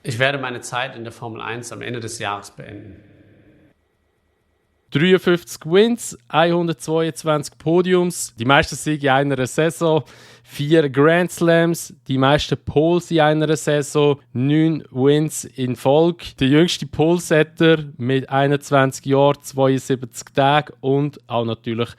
Ich werde meine Zeit in der Formel 1 am Ende des Jahres beenden. 53 Wins, 122 Podiums, die meisten Siege in einer Saison, 4 Grand Slams, die meisten Poles in einer Saison, 9 Wins in Folge. Der jüngste Polesetter mit 21 Jahren, 72 Tagen und auch natürlich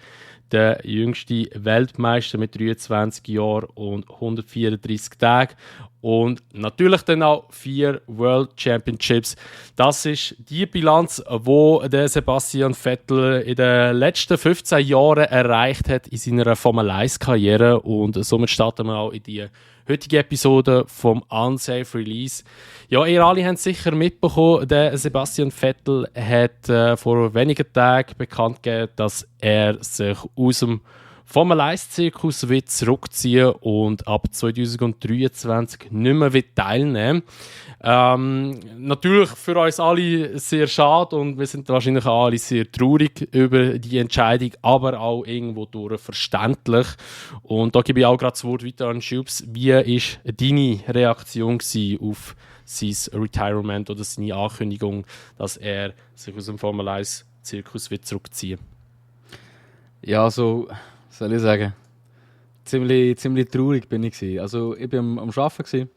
der jüngste Weltmeister mit 23 Jahren und 134 Tagen. Und natürlich dann auch 4 World Championships. Das ist die Bilanz, die der Sebastian Vettel in den letzten 15 Jahren erreicht hat in seiner Formel-1-Karriere. Und somit starten wir auch in die heutige Episode vom Unsafe Release. Ja, ihr alle habt sicher mitbekommen, der Sebastian Vettel hat vor wenigen Tagen bekannt gegeben, dass er sich aus dem Formel-1-Zirkus wird zurückziehen und ab 2023 nicht mehr wird teilnehmen. Natürlich für uns alle sehr schade und wir sind wahrscheinlich auch alle sehr traurig über die Entscheidung, aber auch irgendwo durch verständlich. Und da gebe ich auch gerade das Wort weiter an Schubs. Wie war deine Reaktion auf sein Retirement oder seine Ankündigung, dass er sich aus dem Formel-1-Zirkus wird zurückziehen? Ja, so soll ich sagen, ziemlich traurig bin ich gewesen. Also ich war am Arbeiten gewesen.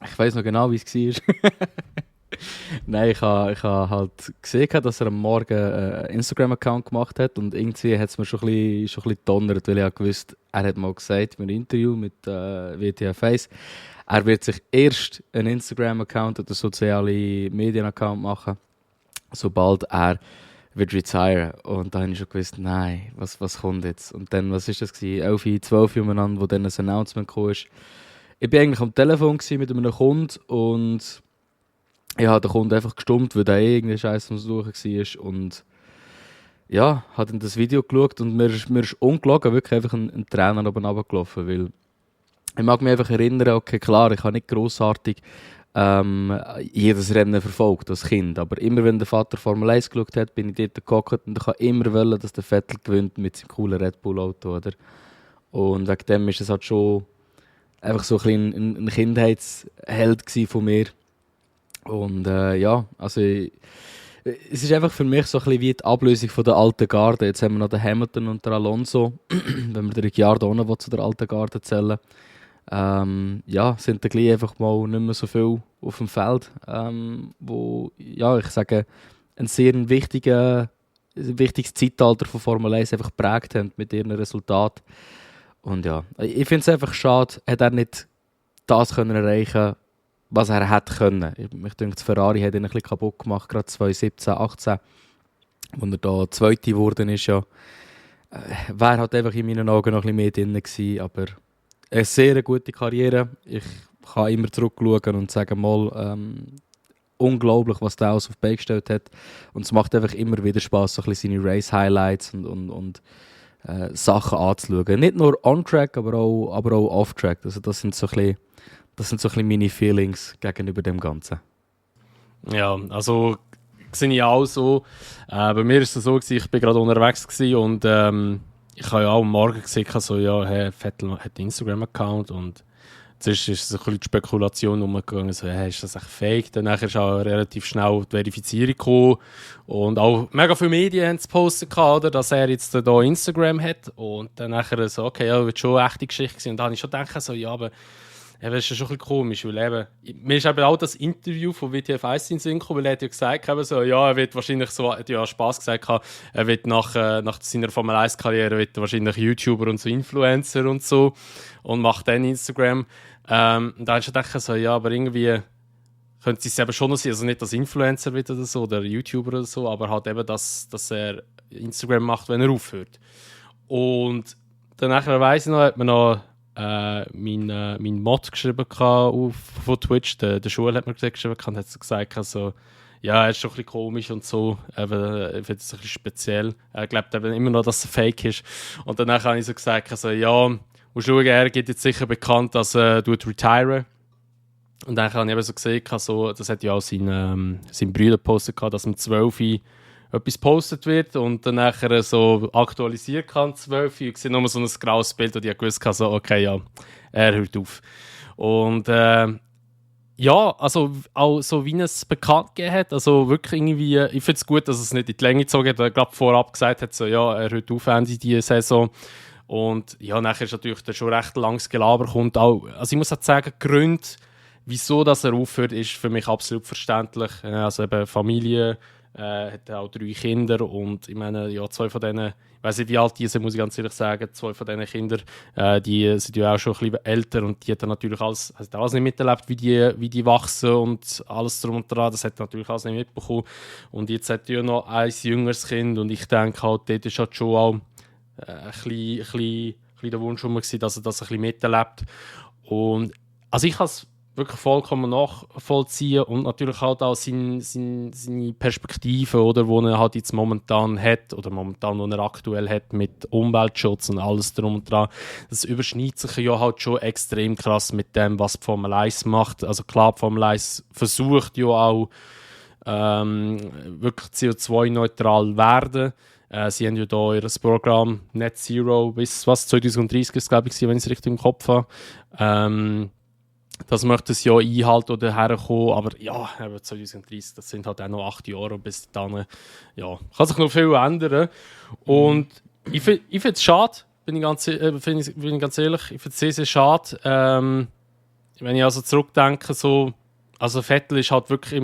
Ich weiss noch genau, wie es war. Nein, ich habe halt gesehen, dass er am Morgen einen Instagram-Account gemacht hat und irgendwie hat es mir schon ein bisschen gedonnert, weil ich gewusst, er hat mal gesagt in einem Interview mit WTF Face, er wird sich erst einen Instagram-Account oder soziale Medien-Account machen, sobald er wird retiren. Und da habe ich schon gewusst, nein, was kommt jetzt? Und dann, was war das? 11, 12 umeinander, wo dann ein Announcement kam. Ich war eigentlich am Telefon mit einem Kunden und ich habe den Kunden einfach gestummt, weil der irgendeinen Scheiß am Suchen war. Und ja, habe dann das Video geschaut und mir ist ungelogen wirklich einfach ein Trainer oben runtergelaufen, weil ich mag mich einfach erinnern, okay, klar, ich habe nicht grossartig jedes Rennen verfolgt als Kind. Aber immer wenn der Vater Formel 1 geschaut hat, bin ich dort gehockt und ich habe immer wollen, dass der Vettel gewinnt mit seinem coolen Red Bull Auto. Oder? Und wegen dem war es halt schon einfach so ein Kindheitsheld von mir. Und ja, also es ist einfach für mich so ein bisschen wie die Ablösung von der alten Garde. Jetzt haben wir noch den Hamilton und den Alonso, wenn wir den Ricciardo auch noch zu der alten Garde zählen. Ja, sind dann gleich einfach mal nicht mehr so viel auf dem Feld, wo, ja, ich sage, ein sehr wichtiges Zeitalter von Formel 1 einfach geprägt haben mit ihren Resultaten. Und ja, ich finde es einfach schade, hat er nicht das können erreichen, was er hätte können. Ich denke, Ferrari hat ihn ein bisschen kaputt gemacht, gerade 2017, 2018, als er da Zweite geworden ist. Ja, wäre halt einfach in meinen Augen noch ein bisschen mehr drin gewesen, aber eine sehr gute Karriere. Ich kann immer zurückschauen und sagen mal, unglaublich, was der alles auf die Beine gestellt hat. Und es macht einfach immer wieder Spass, so ein bisschen seine Race-Highlights und Sachen anzuschauen. Nicht nur on-track, aber auch off-track. Also das sind so ein bisschen meine Feelings gegenüber dem Ganzen. Ja, also sehe ich auch so. Bei mir war es so, ich war gerade unterwegs und ich habe ja auch am Morgen gesehen, so, ja, hey, Vettel hat einen Instagram-Account und zuerst ist so ein bisschen die Spekulation umgegangen, so, hey, ist das echt fake? Dann ist auch relativ schnell die Verifizierung gekommen und auch mega viele Medien haben es gepostet, oder, dass er jetzt da Instagram hat und dann nachher so, okay, ja, wird schon eine echte Geschichte gewesen. Und dann habe ich schon gedacht, so, ja, aber das ist ja schon ein bisschen komisch, weil eben, mir ist eben auch das Interview von WTF 1 in den Sinn gekommen, weil er hat ja gesagt, eben so, ja, er wird wahrscheinlich so, hat ja Spass gesagt, er wird nach seiner Formel 1-Karriere wird er wahrscheinlich YouTuber und so Influencer und so und macht dann Instagram. Da habe ich schon gedacht, so, ja, aber irgendwie könnte es eben schon noch sein, also nicht als Influencer wird oder so, oder YouTuber oder so, aber halt eben, dass er Instagram macht, wenn er aufhört. Und dann nachher weiss ich noch, hat man noch mein Mod geschrieben von Twitch, der Schule hat mir geschrieben und hat gesagt, also, ja, er ist schon ein bisschen komisch und so, ich finde es ein bisschen speziell. Er glaubt eben immer noch, dass er fake ist. Und danach habe ich so gesagt, also, ja, musst schauen, er gibt jetzt sicher bekannt, dass er retire. Und dann habe ich eben so gesehen, so, das hat ja auch sein Bruder gepostet, dass um 12 Uhr etwas gepostet wird und dann nachher so aktualisiert kann, 12 Uhr. Ich sehe nur so ein graues Bild und ich wusste, so, okay, ja, er hört auf. Und Ja, also auch so wie es bekannt gegeben hat, also wirklich irgendwie, ich finde es gut, dass es nicht in die Länge gezogen hat, weil er gerade vorab gesagt hat, so, ja, er hört auf Ende diese Saison. Und ja, nachher ist natürlich dann schon recht langes Gelaber, kommt auch, also ich muss auch sagen, die Gründe, wieso dass er aufhört, ist für mich absolut verständlich. Also eben Familie, hat auch 3 Kinder und ich meine, ja, 2 von denen, ich weiß nicht wie alt die sind, muss ich ganz ehrlich sagen, 2 von diesen Kindern, die sind ja auch schon ein bisschen älter und die hat dann natürlich alles nicht miterlebt, wie die wachsen und alles drum und dran, das hat natürlich alles nicht mitbekommen. Und jetzt hat ja noch ein jüngeres Kind und ich denke halt, dort ist halt schon auch ein bisschen der Wunsch gewesen, dass er das ein bisschen miterlebt. Und also ich kann es wirklich vollkommen nachvollziehen und natürlich halt auch seine Perspektive, oder, wo er halt jetzt momentan hat, oder momentan, wo er aktuell hat, mit Umweltschutz und alles drum und dran. Das überschneidet sich ja halt schon extrem krass mit dem, was die Formel 1 macht. Also klar, die Formel 1 versucht ja auch wirklich CO2-neutral werden. Sie haben ja hier ihr Programm Net Zero bis 2030 ist, glaube ich, wenn ich es richtig im Kopf habe. Das möchte es ja einhalten oder herkommen, aber ja, 2030, das sind halt auch noch 8 Jahre und bis dann, ja, kann sich noch viel ändern. Und ich finde es schade, bin ich ganz ehrlich, ich finde es sehr, sehr schade. Wenn ich also zurückdenke, so, also Vettel ist halt wirklich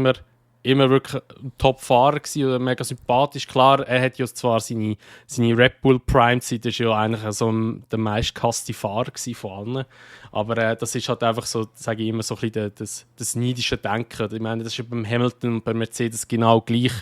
immer wirklich ein Top-Fahrer gewesen oder mega sympathisch. Klar, er hat ja zwar seine Red Bull Prime-Zeit, ist ja eigentlich so der meistgehasste Fahrer von allen. Aber das ist halt einfach so, sage ich immer, so ein bisschen das neidische Denken. Ich meine, das ist ja beim Hamilton und bei Mercedes genau gleich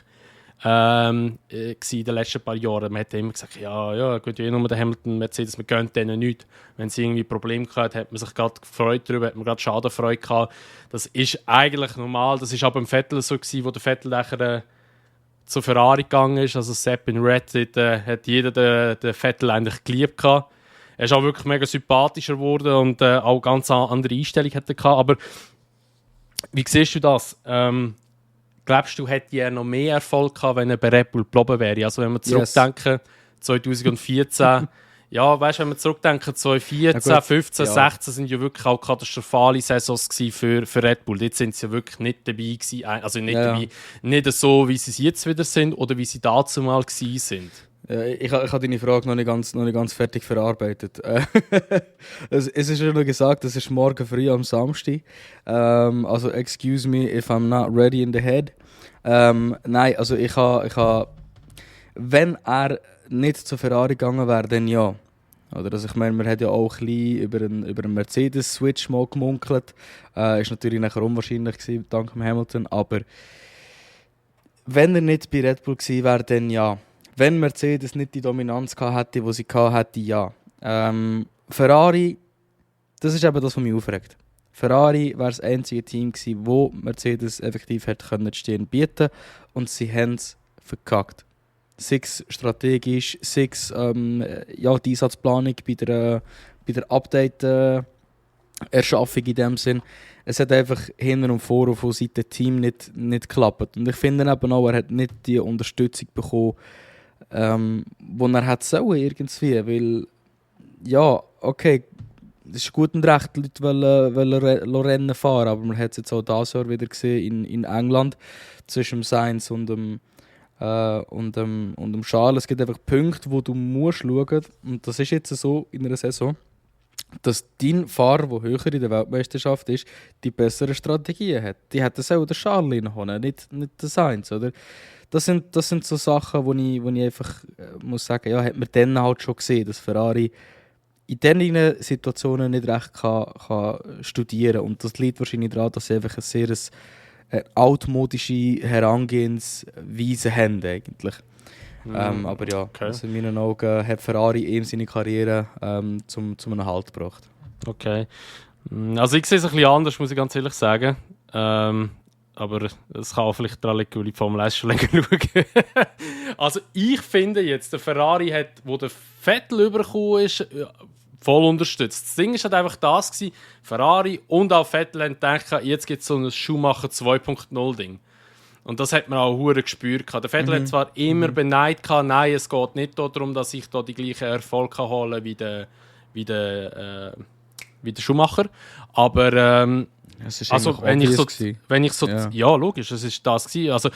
in den letzten paar Jahren. Man hat immer gesagt, ja, geht ja nur der Hamilton und Mercedes, wir gönnen denen nichts. Wenn sie irgendwie Probleme gehabt hat man sich gerade gefreut darüber, hat man gerade Schadenfreude gehabt. Das ist eigentlich normal. Das war auch beim Vettel so gewesen, wo der Vettel nachher zu Ferrari gegangen ist. Also Sepp in Red, hat jeder den Vettel eigentlich geliebt gehabt. Er ist auch wirklich mega sympathischer geworden und auch ganz andere Einstellung hat er gehabt. Aber wie siehst du das? Glaubst du, hätte er noch mehr Erfolg gehabt, wenn er bei Red Bull geblieben wäre? Also wenn wir zurückdenken, 2014, ja, weißt du, wenn wir zurückdenken, 2014, ja, 15, 16 sind ja wirklich auch katastrophale Saisons für Red Bull. Jetzt sind sie ja wirklich nicht dabei gewesen, also nicht dabei, nicht so, wie sie jetzt wieder sind oder wie sie dazu mal gewesen sind. Ich habe deine Frage noch nicht ganz fertig verarbeitet. Es ist schon gesagt, es ist morgen früh am Samstag. Also excuse me if I'm not ready in the head. Nein, also ich ha, wenn er nicht zu Ferrari gegangen wäre, dann ja. Oder, also ich meine, man hat ja auch ein bisschen über einen Mercedes-Switch mal gemunkelt. Ist natürlich nachher unwahrscheinlich gewesen, dank Hamilton. Aber wenn er nicht bei Red Bull gewesen wäre, dann ja. Wenn Mercedes nicht die Dominanz hätte, die sie hatte, ja. Ferrari, das ist eben das, was mich aufregt. Ferrari wäre das einzige Team gewesen, wo Mercedes effektiv hätte können stehen bieten, und sie haben es verkackt. 6 strategisch, 6 die Einsatzplanung bei der Update-Erschaffung in dem Sinn. Es hat einfach hinten und vorne von Seiten Team nicht geklappt. Und ich finde eben auch, er hat nicht die Unterstützung bekommen, wo er hat sollen irgendwie, weil ja, okay, es ist gut und recht, die Leute wollen Rennen fahren, aber man hat es jetzt auch dieses Jahr wieder gesehen in England zwischen dem Sainz und dem Charles. Es gibt einfach Punkte, wo du musst schauen, und das ist jetzt so in einer Saison, dass dein Fahrer, der höher in der Weltmeisterschaft ist, die bessere Strategien hat. Die hätten es auch der Charles reingehauen, nicht der Sainz, oder? Das sind so Sachen, wo ich einfach muss sagen, ja, hat man dann halt schon gesehen, dass Ferrari in diesen Situationen nicht recht kann studieren. Und das liegt wahrscheinlich daran, dass sie einfach eine sehr altmodische Herangehensweise haben eigentlich. Aber ja, okay. Also in meinen Augen hat Ferrari ihm seine Karriere zum einem Halt gebracht. Okay. Also ich sehe es ein bisschen anders, muss ich ganz ehrlich sagen. Aber es kann auch vielleicht daran liegen, weil ich die Formel 1 schon länger schaue. Also ich finde jetzt, der Ferrari hat, wo der Vettel übergekommen ist, voll unterstützt. Das Ding war halt einfach das gewesen, Ferrari und auch Vettel haben gedacht, jetzt gibt es so ein Schumacher 2.0 Ding. Und das hat man auch hure gespürt. Der Vettel hat zwar immer beneidet, nein, es geht nicht darum, dass ich da die gleichen Erfolge holen kann wie der Schumacher. Aber Es ist Also, wenn ich so, Ja. ja, logisch, es ist das gewesen. Also,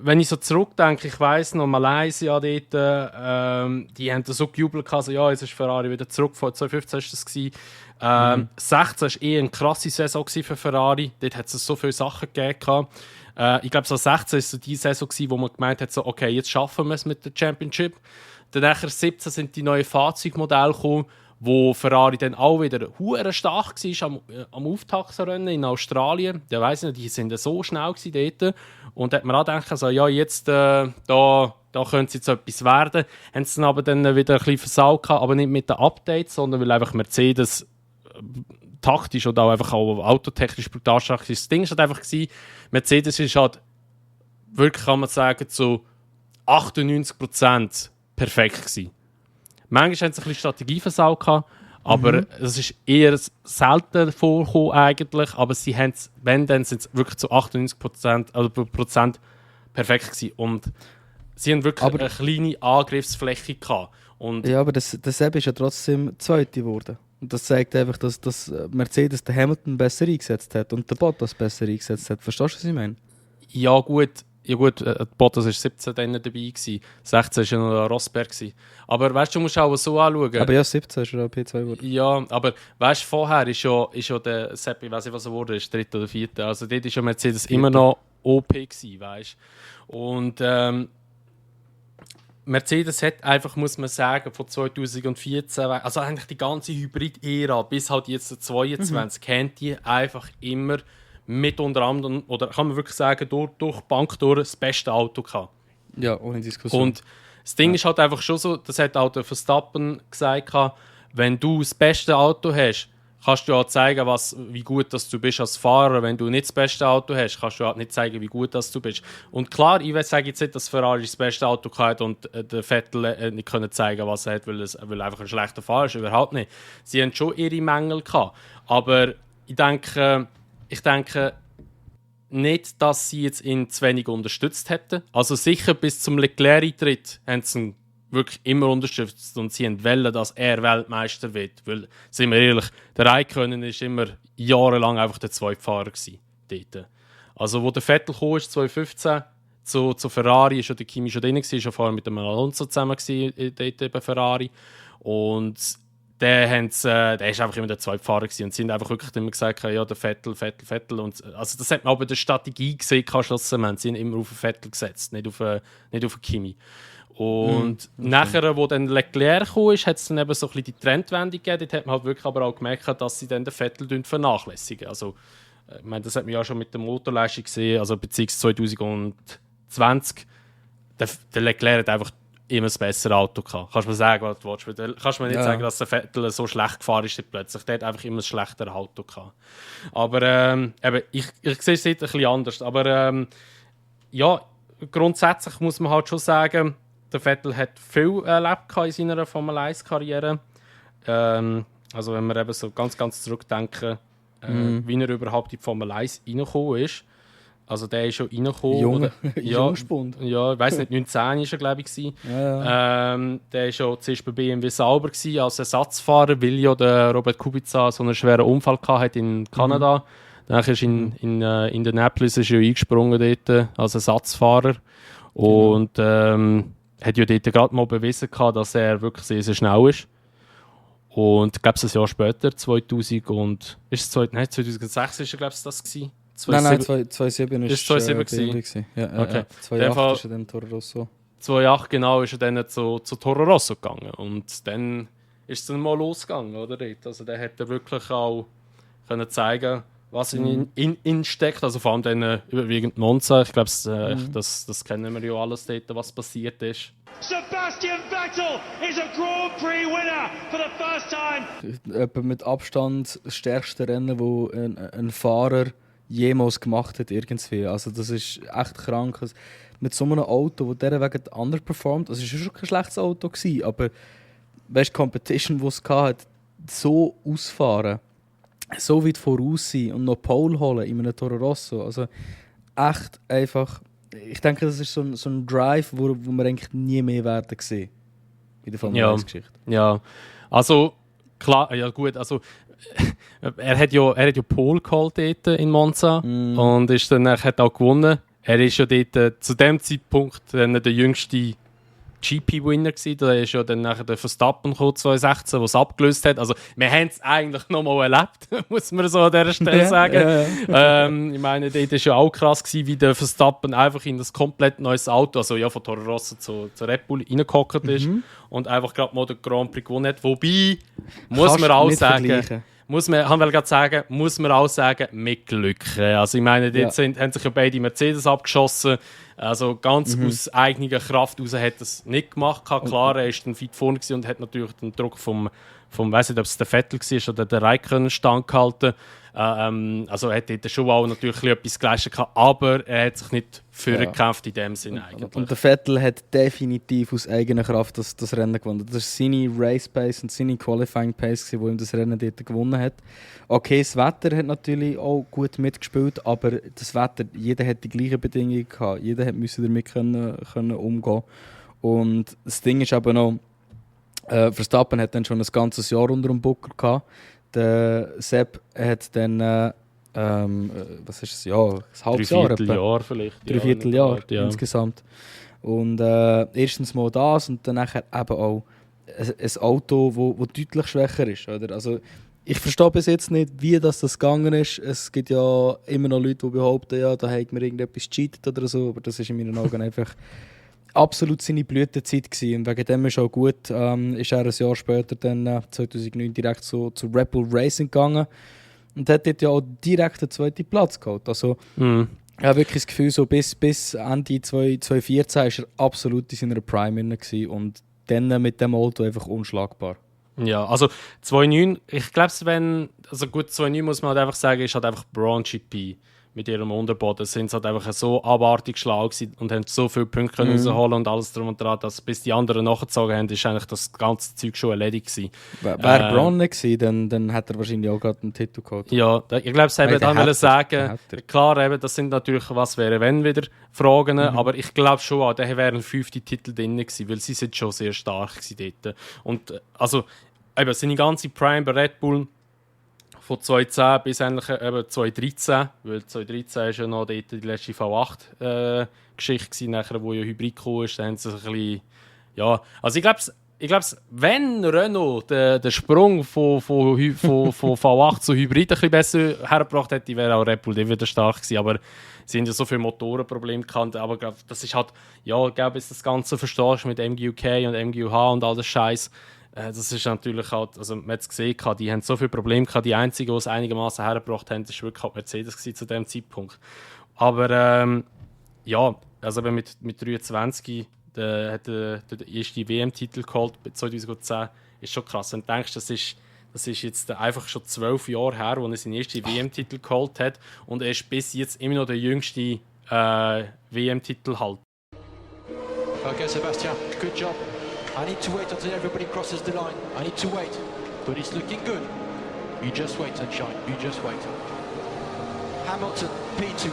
wenn ich so zurückdenke, ich weiss noch, Malaysia dort, die haben da so gejubelt, also, ja, jetzt ist Ferrari wieder zurück, vor 2015 war das gewesen. 16 war eher eine krasse Saison für Ferrari, dort hat es so viele Sachen gegeben. Ich glaube, so 16 war so die Saison, wo man gemeint hat, so, okay, jetzt schaffen wir es mit der Championship. Dann nachher 17 sind die neuen Fahrzeugmodelle gekommen, wo Ferrari dann auch wieder hure stark war am Auftaktrennen in Australien. Da weiss ich nicht, die sind so schnell dort. Und da hat man auch gedacht, also, ja, jetzt da könnte es jetzt etwas werden. Haben sie dann aber dann wieder ein bisschen versaut gehabt, aber nicht mit den Updates, sondern weil einfach Mercedes taktisch oder auch einfach auch autotechnisch brutal stark ist. Das Ding war halt einfach, Mercedes ist halt wirklich, kann man sagen, zu 98% perfekt gewesen. Manchmal haben sie ein bisschen Strategieversau gehabt, aber es ist eher selten vorgekommen eigentlich, aber sie haben es, wenn, dann sind es wirklich zu 98% also Prozent perfekt gewesen. Und sie haben wirklich eine kleine Angriffsfläche gehabt. Und Ja, aber der Sepp ist ja trotzdem Zweite geworden. Und das zeigt einfach, dass Mercedes den Hamilton besser eingesetzt hat und der Bottas besser eingesetzt hat. Verstehst du, was ich meine? ja gut, Bottas war 17 dann dabei gewesen. 16 war ja noch Rosberg gewesen. Aber weißt du, musst auch so anschauen. Aber ja, 17 ist er auch P2 geworden. Ja, aber weißt du, vorher ist ja der Sepp, ich weiß nicht, was er wurde, ist dritte oder vierte. Also dort war ja Mercedes immer noch OP gewesen, weißt du. Und Mercedes hat einfach, muss man sagen, von 2014, also eigentlich die ganze Hybrid-Ära bis halt jetzt 22, kennt die einfach immer mit unter anderem, oder kann man wirklich sagen, durch die Bank durch das beste Auto gehabt. Ja, ohne Diskussion. Und das Ding ist halt einfach schon so, das hat auch der Verstappen gesagt, wenn du das beste Auto hast, kannst du auch zeigen, wie gut dass du bist als Fahrer. Wenn du nicht das beste Auto hast, kannst du halt nicht zeigen, wie gut dass du bist. Und klar, ich sage jetzt nicht, dass Ferrari das beste Auto hatte und der Vettel nicht können zeigen, was er hat, weil er einfach ein schlechter Fahrer ist. Überhaupt nicht. Sie haben schon ihre Mängel gehabt. Aber ich denke nicht, dass sie jetzt ihn zu wenig unterstützt hätten. Also sicher bis zum Leclerc-Eintritt haben sie ihn wirklich immer unterstützt und sie wollen, dass er Weltmeister wird. Weil, sind wir ehrlich, der Raikkonen war immer jahrelang einfach der Zweitfahrer dort. Also, wo der Vettel kam, 2015 zu Ferrari, ist ja der Kimi schon drin, war schon vorher mit dem Alonso zusammen dort bei Ferrari. Und der war einfach immer der Zweitfahrer gewesen. Und sie haben einfach wirklich immer gesagt, ja, der Vettel. Und, also das hat man auch bei der Strategie gesehen, schlussendlich. Sie haben immer auf den Vettel gesetzt, nicht auf den Kimi. Und nachher, wo dann Leclerc kam, hat es dann eben so ein bisschen die Trendwende gegeben. Dort hat man halt wirklich aber auch gemerkt, dass sie dann den Vettel vernachlässigen. Also, ich meine, das hat man ja schon mit der Motorleistung gesehen, also beziehungsweise 2020. Der Leclerc hat einfach immer das bessere Auto gehabt. Kannst du mir sagen, was du willst? Kannst du mir nicht sagen, dass der Vettel so schlecht gefahren ist plötzlich. Der hat einfach immer ein schlechteres Auto gehabt. Aber eben, ich sehe es ein bisschen anders. Aber ja, grundsätzlich muss man halt schon sagen, der Vettel hat viel erlebt in seiner Formel-1-Karriere. Also wenn wir eben so ganz, ganz zurückdenken, wie er überhaupt in die Formel 1 reingekommen ist. Also der ist schon reingekommen. Jungspund. Ja, ich weiss nicht, 19 war er, glaube ich. Ja. Der war schon zuerst bei BMW Sauber als Ersatzfahrer, weil ja der Robert Kubica so einen schweren Unfall hatte in Kanada. Dann ist in Indianapolis ist er eingesprungen dort als Ersatzfahrer. Und hat ja dort gerade mal bewiesen, dass er wirklich sehr, sehr schnell ist. Und ich glaube, ein Jahr später, 2006 war er, glaube ich, das gewesen. Nein, 2007 ist 2007 gewesen. Ja, okay. 2008 ist er dann Toro Rosso. 2008 genau ist er dann zu Toro Rosso gegangen. Und dann ist es dann mal losgegangen, oder? Also der hat wirklich auch können zeigen, was in ihn steckt. Also vor allem dann überwiegend Monza. Ich glaube, das kennen wir ja alles dort, was passiert ist. Sebastian Vettel is a Grand Prix winner for the first time. Etwa mit Abstand das stärkste Rennen, das ein Fahrer jemals gemacht hat irgendwie. Also das ist echt krank. Also mit so einem Auto, das dieser wegen underperformt, also es war schon kein schlechtes Auto gewesen, aber weißt, die Competition, die es hatte, so ausfahren, so weit voraus sein und noch Pole holen in einem Toro Rosso, also echt einfach, ich denke, das ist so ein Drive, wo wir eigentlich nie mehr werden sehen in der Formel 1-Geschichte. Ja, also klar, ja gut, also er hat ja Pole geholt dort in Monza und ist dann hat auch gewonnen. Er ist ja dort zu dem Zeitpunkt dann der jüngste GP-Winner gewesen. Da ist ja dann nachher der Verstappen gekommen, 2016, der es abgelöst hat. Also wir haben es eigentlich noch mal erlebt, muss man so an dieser Stelle sagen. Ich meine, dort war ja auch krass gewesen, wie der Verstappen einfach in das komplett neues Auto, also ja von Toro Rosso zu Red Bull reingehockt ist und einfach gerade mal den Grand Prix gewonnen hat. Wobei, muss man auch sagen, muss man auch sagen, mit Glück. Also ich meine, dort haben sich ja beide Mercedes abgeschossen. Also ganz aus eigener Kraft heraus hat er es nicht gemacht. Klar, er war dann weit vorne und hat natürlich den Druck vom weiß nicht, ob es der Vettel war oder der Räikkönen standgehalten. Also er hat dort schon auch natürlich etwas geleistet, aber er hat sich nicht vorgekämpft in dem Sinne eigentlich. Und der Vettel hat definitiv aus eigener Kraft das Rennen gewonnen. Das war seine Race Pace und seine Qualifying Pace, die ihm das Rennen dort gewonnen hat. Okay, das Wetter hat natürlich auch gut mitgespielt, aber das Wetter, jeder hat die gleichen Bedingungen gehabt. Jeder musste damit können umgehen. Und das Ding ist aber noch, Verstappen hat dann schon ein ganzes Jahr unter dem Buckel gehabt. Der Sepp hat dann, was ist es, ja, ein halbes Jahr. Dreivierteljahr vielleicht. Dreivierteljahr insgesamt. Und erstens mal das und dann nachher eben auch ein Auto, wo deutlich schwächer ist. Oder? Also, ich verstehe bis jetzt nicht, wie das gegangen ist. Es gibt ja immer noch Leute, die behaupten, ja, da hat man irgendetwas gecheatet oder so, aber das ist in meinen Augen einfach absolut seine Blütezeit gewesen. Und wegen dem ist auch gut, ist er ein Jahr später, dann 2009, direkt zu Red Bull Racing gegangen und hat dort ja auch direkt den zweiten Platz geholt. Also, ich habe wirklich das Gefühl, so bis Ende 2014 war er absolut in seiner Prime gewesen und dann mit dem Auto einfach unschlagbar. Ja, also 2009, ich glaube, also gut, 2009 muss man halt einfach sagen, ist halt einfach Braun GP. Mit ihrem Unterboden sind sie halt einfach so abartig schlau gewesen und haben so viele Punkte rausholen und alles drum und dran, dass bis die anderen nachgezogen haben, ist eigentlich das ganze Zeug schon erledigt gewesen. Wäre Braun nicht gewesen, dann hätte er wahrscheinlich auch gerade einen Titel gehabt. Ja, ich glaube, sie wollten sagen, klar, eben, das sind natürlich was wäre wenn wieder Fragen, aber ich glaube schon, auch, da wären 5 Titel drin gewesen, weil sie sind schon sehr stark gewesen dort. Und also, eben, seine ganze Prime bei Red Bull von 2010 bis eigentlich, 2013, weil 2013 ist ja noch die letzte V8-Geschichte nachher, wo ja Hybrid gekommen ist, da haben sie sich ein bisschen, ja, also ich glaube, wenn Renault den Sprung von V8 zu Hybrid ein bisschen besser hergebracht hätte, wäre auch Red Bull wieder stark gewesen, aber sie haben ja so viele Motorenprobleme gehabt, aber das ist halt, ja, ich glaube, das Ganze verstehst mit MGUK und MGUH und all das Scheiß. Das ist natürlich halt, also man hat es gesehen, die haben so viele Probleme gehabt. Die einzigen, die es einigermaßen hergebracht haben, war wirklich halt Mercedes zu dem Zeitpunkt. Aber ja, also mit 23 hat der erste WM-Titel geholt, 2010, ist schon krass. Wenn du denkst, das ist jetzt einfach schon 12 Jahre her, wo er seinen ersten WM-Titel geholt hat und er ist bis jetzt immer noch der jüngste WM-Titel halt. Okay, Sebastian, good job. I need to wait until everybody crosses the line. I need to wait. But it's looking good. You just wait, Sunshine. You just wait. Hamilton, P2.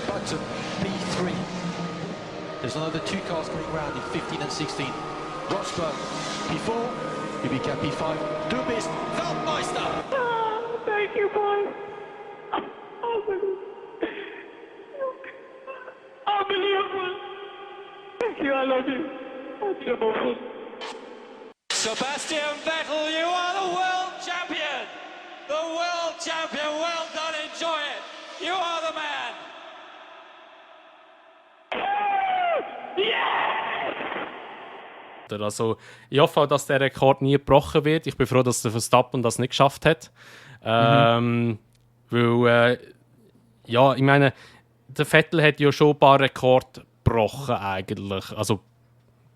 Button, P3. There's another 2 cars coming round in 15 and 16. Rosberg, P4. Kubica, P5. Du bist Weltmeister! Thank you, boys. Unbelievable. Thank you, I love you. Unbelievable. Sebastian Vettel, you are the world champion! The world champion, well done, enjoy it! You are the man! Also, ich hoffe, dass der Rekord nie gebrochen wird. Ich bin froh, dass der Verstappen das nicht geschafft hat. Weil, ja, ich meine, der Vettel hat ja schon ein paar Rekorde gebrochen eigentlich. Also,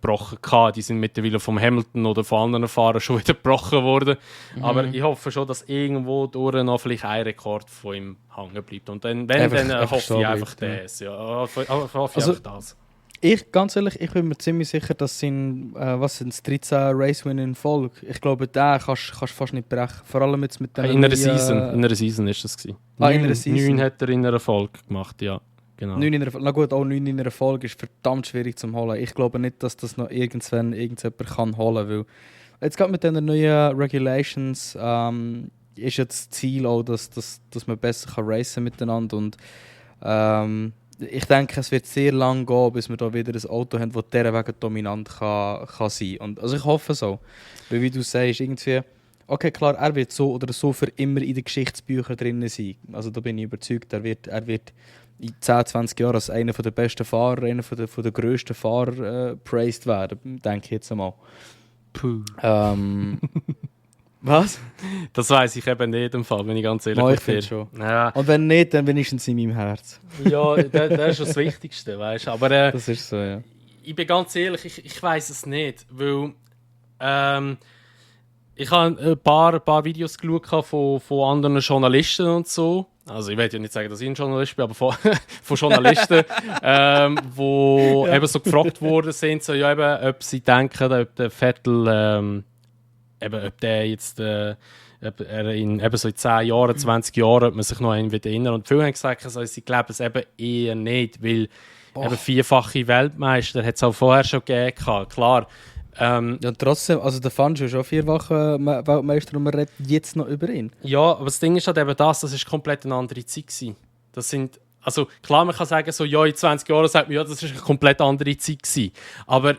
gebrochen gehabt. Die sind mittlerweile vom Hamilton oder von anderen Fahrern schon wieder gebrochen worden. Aber ich hoffe schon, dass irgendwo durch noch vielleicht ein Rekord von ihm hängen bleibt. Und dann, wenn, dann hoffe ich einfach das. Ja, hoffe ich einfach das. Ganz ehrlich, ich bin mir ziemlich sicher, dass sind 13 Race-Win in Folge. Ich glaube, den kannst du fast nicht brechen. Vor allem jetzt mit in einer Season ist das gewesen. In einer Season? 9 hat er in einer Folge gemacht, ja. Genau. 9 in einer, na gut, auch 9 in einer Folge ist verdammt schwierig zu holen. Ich glaube nicht, dass das noch irgendjemand kann holen kann. Weil jetzt gerade mit den neuen Regulations, ist ja das Ziel auch, dass man besser racen miteinander und ich denke, es wird sehr lang gehen, bis wir da wieder ein Auto haben, das dieser Wegen dominant kann sein. Und, also ich hoffe so. Weil wie du sagst, irgendwie, okay klar, er wird so oder so für immer in den Geschichtsbüchern drin sein. Also da bin ich überzeugt, er wird in 10, 20 Jahren als einer der besten Fahrer, einer der grössten Fahrer praised werden, denke ich jetzt einmal. Puh. Was? Das weiss ich eben nicht im Fall, wenn ich ganz ehrlich Ich bin. finde schon. Ja, Und wenn nicht, dann wenigstens in meinem Herz. ja das ist schon das Wichtigste, weißt du. Aber Das ist so, ja. ich bin ganz ehrlich, ich weiss es nicht, weil ich habe ein paar Videos geschaut von anderen Journalisten und so. Also ich will ja nicht sagen, dass ich ein Journalist bin, aber von Journalisten, wo eben so gefragt worden sind, so, ja, eben, ob sie denken, ob der Vettel, eben, ob der jetzt ob er in eben so in 10 Jahren, 20 Jahren, ob man sich noch einen wieder erinnert. Und viele haben gesagt, also, sie glauben es eben eher nicht, weil eben 4-fache Weltmeister hat es auch vorher schon gegeben. Klar. Ja, trotzdem, also der Fangio ist schon 4 Wochen Weltmeister und man redet jetzt noch über ihn. Ja, aber das Ding ist halt eben das ist komplett eine andere Zeit gewesen. Das sind, also klar, man kann sagen, so, ja, in 20 Jahren sagt man, ja, das ist eine komplett andere Zeit gewesen. Aber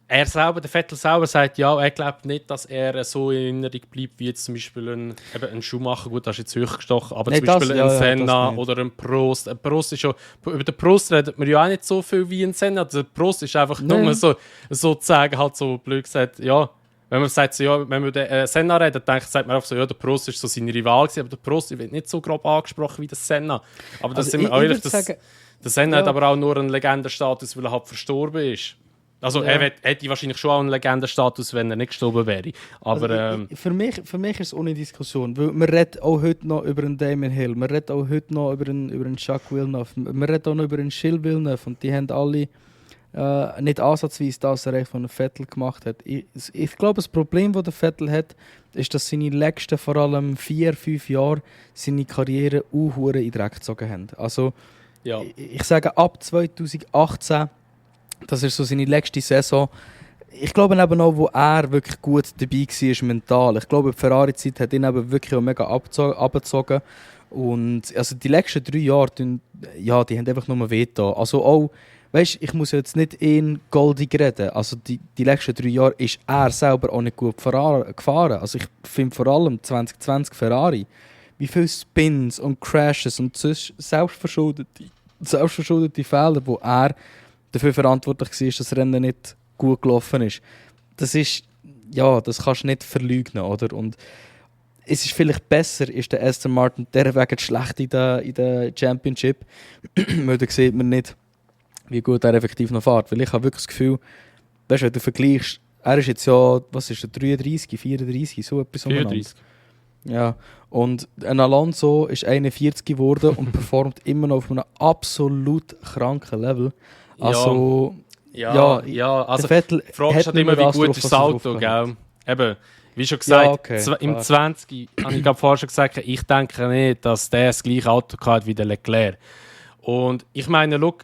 er selber, der Vettel selber, sagt, ja, er glaubt nicht, dass er so in Erinnerung bleibt, wie jetzt zum Beispiel ein Schumacher, gut, das ist jetzt hochgestochen, aber zum Beispiel ein Senna oder ein Prost. Ein Prost ist schon, über den Prost redet man ja auch nicht so viel wie ein Senna. Der Prost ist einfach nur so zu sagen, halt so blöd gesagt, ja, wenn man sagt, so, ja, wenn man über Senna redet, sagt man einfach so, ja, der Prost ist so sein Rival gewesen, aber der Prost wird nicht so grob angesprochen wie der Senna. Aber das Also sind wir ehrlich, sagen, der Senna hat aber auch nur einen Legendenstatus, weil er halt verstorben ist. Also er hätte wahrscheinlich schon auch einen Legendenstatus, wenn er nicht gestorben wäre. Aber, also, für mich ist es ohne Diskussion. Weil man redet auch heute noch über einen Damon Hill, man redet auch heute noch über einen Jacques Villeneuve, man redet auch noch über einen Gilles Villeneuve und die haben alle nicht ansatzweise das erreicht, was der Vettel gemacht hat. Ich glaube, das Problem, das der Vettel hat, ist, dass seine letzten, vor allem 4-5 Jahre, seine Karriere in den Dreck gezogen haben. Also, ich sage, ab 2018, das ist so seine letzte Saison. Ich glaube eben auch, wo er wirklich gut dabei war, mental. Ich glaube, die Ferrari-Zeit hat ihn eben wirklich auch mega abgezogen. Und also die letzten 3 Jahre, die haben einfach nur wehgetan. Also auch, weißt, ich muss jetzt nicht in goldig reden. Also die letzten 3 Jahre ist er selber auch nicht gut gefahren. Also ich finde vor allem 2020 Ferrari, wie viele Spins und Crashes und selbstverschuldete Fehler, wo er dafür verantwortlich war, dass das Rennen nicht gut gelaufen ist. Das ist, das kannst du nicht verleugnen, oder? Und es ist vielleicht besser, ist der Aston Martin derwegen schlecht in der Championship, weil da sieht man nicht, wie gut er effektiv noch fährt. Weil ich habe wirklich das Gefühl, weißt du, wenn du vergleichst, er ist jetzt ja, was ist er, 33, 34, so etwas. 34. Ja, und ein Alonso ist 41 geworden und performt immer noch auf einem absolut kranken Level. Also, also der Vettel die Frage ist halt immer, wie gut ist das Auto, gell? Eben, wie schon gesagt, im 20 habe ich vorher schon gesagt, ich denke nicht, dass der das gleiche Auto hat wie der Leclerc. Und ich meine, schau,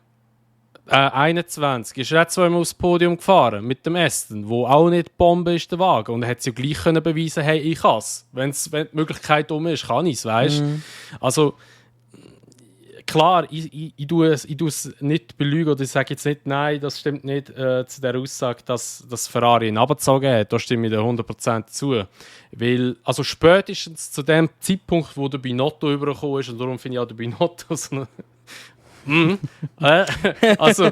21 ist er auch zweimal aufs Podium gefahren mit dem Aston, wo auch nicht die Bombe ist, der Wagen. Und er hat ja gleich können beweisen, hey, ich kann es. Wenn die Möglichkeit um ist, kann ich es, weißt du? Also, klar, ich tue es nicht belügen oder ich sage jetzt nicht, nein, das stimmt nicht zu der Aussage, dass Ferrari ihn abgezogen hat. Da stimme ich dir 100% zu. Weil, also spätestens zu dem Zeitpunkt, wo der Binotto übergekommen ist, und darum finde ich auch der Binotto so also,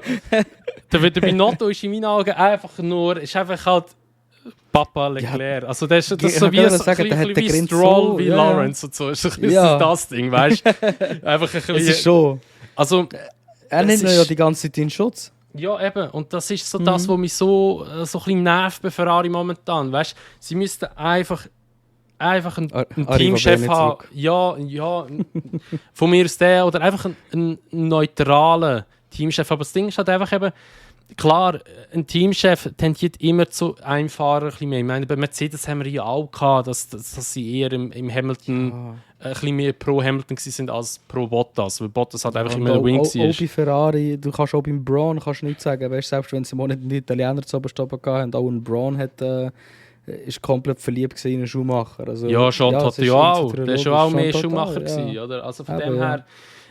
der Binotto ist in meinen Augen einfach halt Papa Leclerc. Also das ist so wie Stroll, wie Lawrence und so. Ist das Ding, weißt du? Einfach ein bisschen. Es ist schon. Also, er nimmt ja die ganze Zeit in Schutz. Ja, eben. Und das ist so das, was mich so ein bisschen nervt bei Ferrari momentan. Weißt du, sie müssten einfach einen Teamchef haben. Ja, von mir aus der. Oder einfach einen neutralen Teamchef. Aber das Ding ist halt einfach eben, klar, ein Teamchef tendiert immer zu einem Fahrer ein bisschen mehr. Ich meine, bei Mercedes haben wir ja auch gehabt, dass sie eher im Hamilton ein bisschen mehr pro Hamilton waren als pro Bottas. Weil Bottas halt einfach immer ein Win war. Auch bei Ferrari, du kannst auch beim Braun nichts sagen. Weißt, selbst wenn sie mal nicht einen Italiener zu oberst hatten, auch ein Braun hat ist komplett verliebt in einen Schuhmacher. Also, Ja, Jean es Todt ist ja auch. irgendwie Der war schon auch mehr Jean Todt Schuhmacher auch, gewesen, oder? Also von Eben, dem her,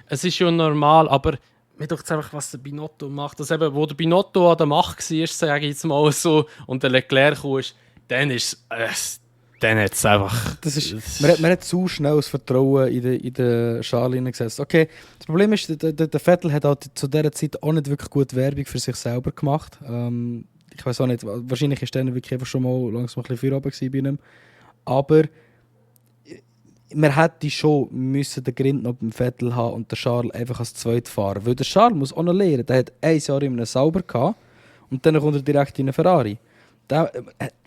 es ist schon normal, aber mir denkt einfach, was der Binotto macht. Also eben, wo der Binotto an der Macht war, sage ich jetzt mal so, und der Leclerc kam, dann ist dann hat es einfach... Man hat zu schnell das Vertrauen in den Charles hineingesetzt. Okay, das Problem ist, der Vettel hat halt zu dieser Zeit auch nicht wirklich gut Werbung für sich selber gemacht. Ich weiß auch nicht, wahrscheinlich ist der wirklich einfach schon mal langsam ein bisschen vorher bei ihm. Aber man hätte schon müssen den Grind noch beim Vettel haben und den Charles einfach als Zweit fahren. Weil der Charles muss auch noch lernen. Der hat 1 Jahr in einem Sauber gehabt und dann kommt er direkt in einen Ferrari.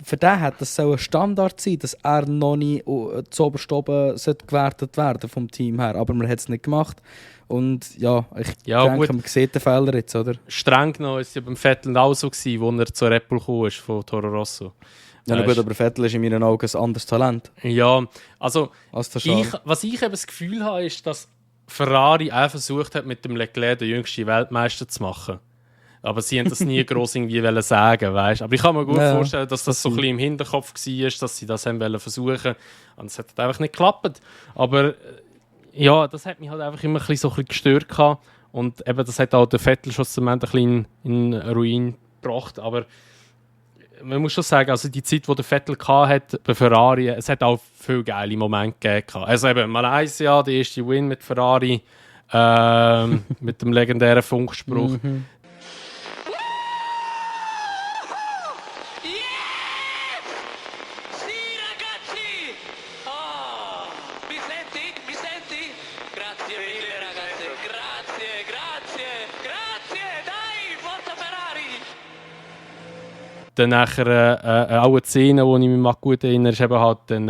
Für den hat das so ein Standard sein, dass er noch nie zuoberst oben gewertet werden vom Team her. Aber man hat es nicht gemacht. Und ja, ich denke, gut. man sieht den Fehler jetzt, oder? Streng genommen war es ja beim Vettel auch so, als er zur Red Bull kam, von Toro Rosso. Ja, gut, aber Vettel ist in meinen Augen ein anderes Talent Ja, also als der Charles. was ich eben das Gefühl habe, ist, dass Ferrari auch versucht hat, mit dem Leclerc den jüngsten Weltmeister zu machen. Aber sie haben das nie gross irgendwie sagen, weißt? Aber ich kann mir gut vorstellen, dass das so ein bisschen im Hinterkopf war, dass sie das haben versuchen. Und es hat einfach nicht geklappt. Aber ja, das hat mich halt einfach immer ein bisschen gestört gehabt. Und eben, das hat auch der Vettel schlussendlich ein bisschen in Ruin gebracht. Aber man muss schon sagen, also die Zeit, die der Vettel hatte bei Ferrari, es hat auch viele geile Momente gegeben. Also eben Malaysia, der erste Win mit Ferrari, mit dem legendären Funkspruch. Dann nachher auch eine Szene, die ich mich gut erinnere, ist eben halt dann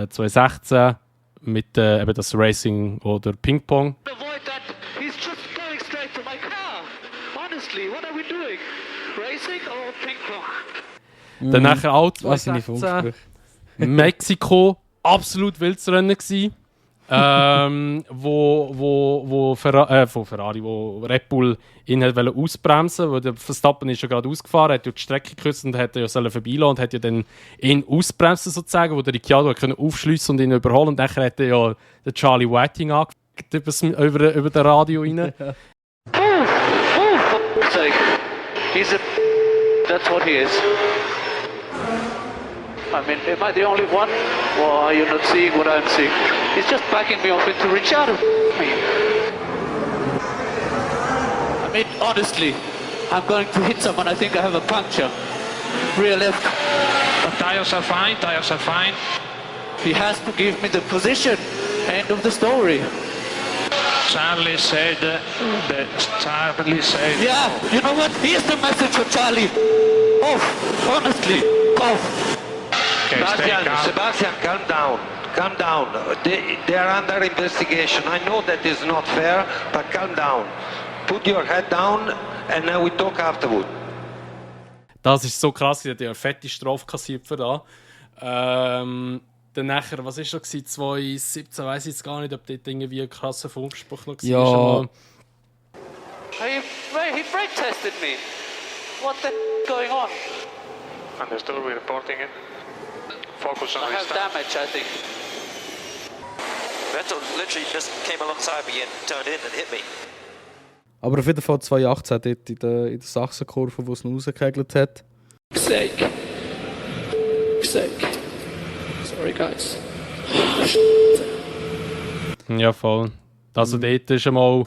2016 mit eben das Racing oder Ping-Pong. Avoid that. He's just going straight to my car. Honestly, what are we doing? Racing or ping-pong? Dann nachher auch Was sind die 2016 Funksprüche? Mexiko, absolut wildes Rennen gewesen. Wo Red Bull ihn hat ausbremsen, weil der Verstappen ist ja gerade ausgefahren, hat ja die Strecke gekürzt und hätte ja vorbeilaufen und hat ja dann ihn ausbremsen sozusagen, wo der Ricciardo aufschliessen und ihn überholen und dann hat er ja den Charlie Whiting angeguckt über den Radio rein. That's what he is. I mean, am I the only one? Or are you not seeing what I'm seeing? He's just backing me off into Ricciardo. I mean, honestly, I'm going to hit someone. I think I have a puncture. Rear left. But tires are fine, tires are fine. He has to give me the position. End of the story. Charlie said, Yeah, you know what? Here's the message for Charlie. Off, honestly, off. Sebastian, calm down. Calm down. They are under investigation. I know that is not fair, but calm down. Put your head down and then we talk afterward. Das ist so krass, er hat ja eine fette Strafe kassiert für das. Dann nachher, was war das? 2017, weiß ich jetzt gar nicht, ob dort irgendwie ein krasser Funkspruch noch war. Ja. He brake tested me. What the going on? Understood, we're reporting it. Focus on I have restart. damage, I think. Vettel literally just came alongside me and turned in and hit me. Aber auf jeden Fall 2018 dort in der Sachsenkurve, wo es noch rausgekegelt hat. Sake. Sorry, guys. Ja, voll. Also dort ist einmal...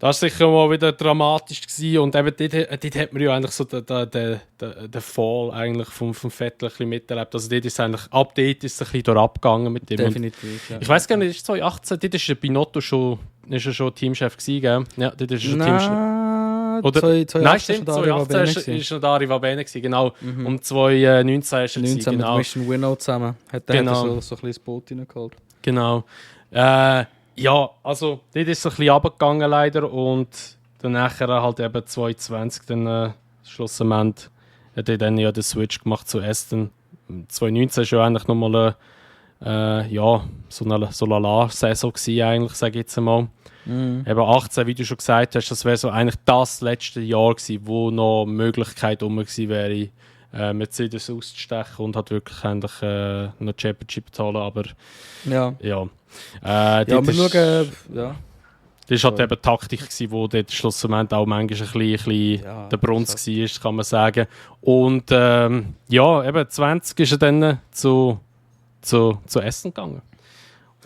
Das war sicher mal wieder dramatisch gewesen. Und eben dort hat man ja eigentlich so den Fall eigentlich vom Vettel ein bisschen miterlebt. Also dort ist es eigentlich, ab dort ist es ein bisschen durchgegangen mit dem. Definitiv, ja. Ich weiss gar nicht, ist 2018, dort ist der Binotto schon Teamchef gewesen, gell? Ja, dort ist er schon Teamchef. Oder? 2018 Nein, stimmt, 2018 ist noch Dario Vabene gewesen, genau. Und 2019 ist er 19 gewesen, genau. mit Mission Winnow zusammen. Hat er Genau. so ein bisschen das Boot reingeholt. Genau. Ja, also dort ist es ein bisschen runtergegangen leider und dann nachher halt eben 2020 dann schlussendlich hat er dann ja den Switch gemacht zu Aston. 2019 war ja eigentlich nochmal so eine Lala-Saison gewesen eigentlich, sage ich jetzt einmal. Eben 18, wie du schon gesagt hast, das wäre so eigentlich das letzte Jahr gewesen, wo noch Möglichkeit gewesen wäre, Mercedes auszustechen und hat wirklich eigentlich noch Championship zu holen, aber ja. ja. Ja, wir schauen, ja. Das war halt eben die Taktik, die dort schlussendlich auch manchmal ein bisschen der Brunz war, kann man sagen. Und ja, eben 20 ist er dann zu Essen gegangen.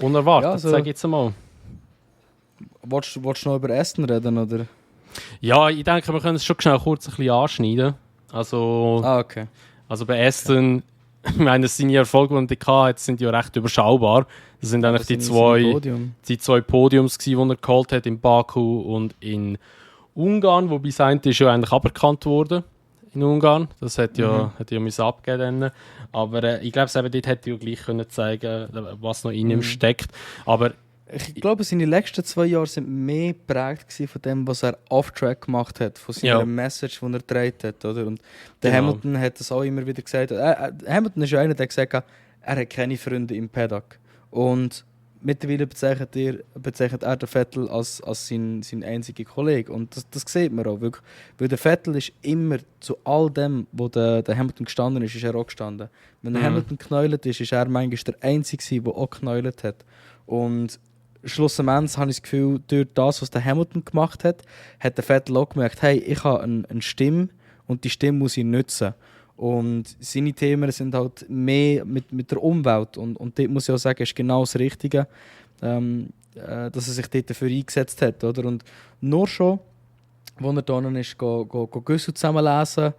Unerwartet, Ja, also, sage ich jetzt einmal. Wolltest du noch über Essen reden, oder? Ja, ich denke, wir können es schon schnell kurz ein bisschen anschneiden. Also, okay. Also bei Aston, ich meine, seine Erfolge, die er hatte, sind ja recht überschaubar. Das sind eigentlich die zwei Podiums, die er geholt hat, in Baku und in Ungarn, wobei sein ist ja eigentlich aberkannt worden in Ungarn. Das hat ja müssen abgeben. Aber ich glaube, dort hätte er ja gleich können zeigen, was noch in ihm steckt. Aber ich glaube, seine letzten 2 Jahre sind mehr geprägt von dem, was er off-track gemacht hat, von seiner Message, die er getragen hat. Oder? Und der Hamilton hat das auch immer wieder gesagt. Hamilton ist ja einer, der gesagt hat, er hat keine Freunde im Paddock. Und mittlerweile bezeichnet er den Vettel als sein einziger Kollege. Und das sieht man auch wirklich. Weil der Vettel ist immer zu all dem, wo der Hamilton gestanden ist er auch gestanden. Wenn der Hamilton geknäult ist er manchmal der Einzige, der auch geknäult hat. Und schlussendlich habe ich das Gefühl, durch das, was der Hamilton gemacht hat der Vettel auch gemerkt, hey, ich habe eine Stimme und die Stimme muss ich nutzen. Und seine Themen sind halt mehr mit der Umwelt. Und dort muss ich auch sagen, ist genau das Richtige, dass er sich dort dafür eingesetzt hat. Oder? Und nur schon, als er da ist, Güssel zusammenlesen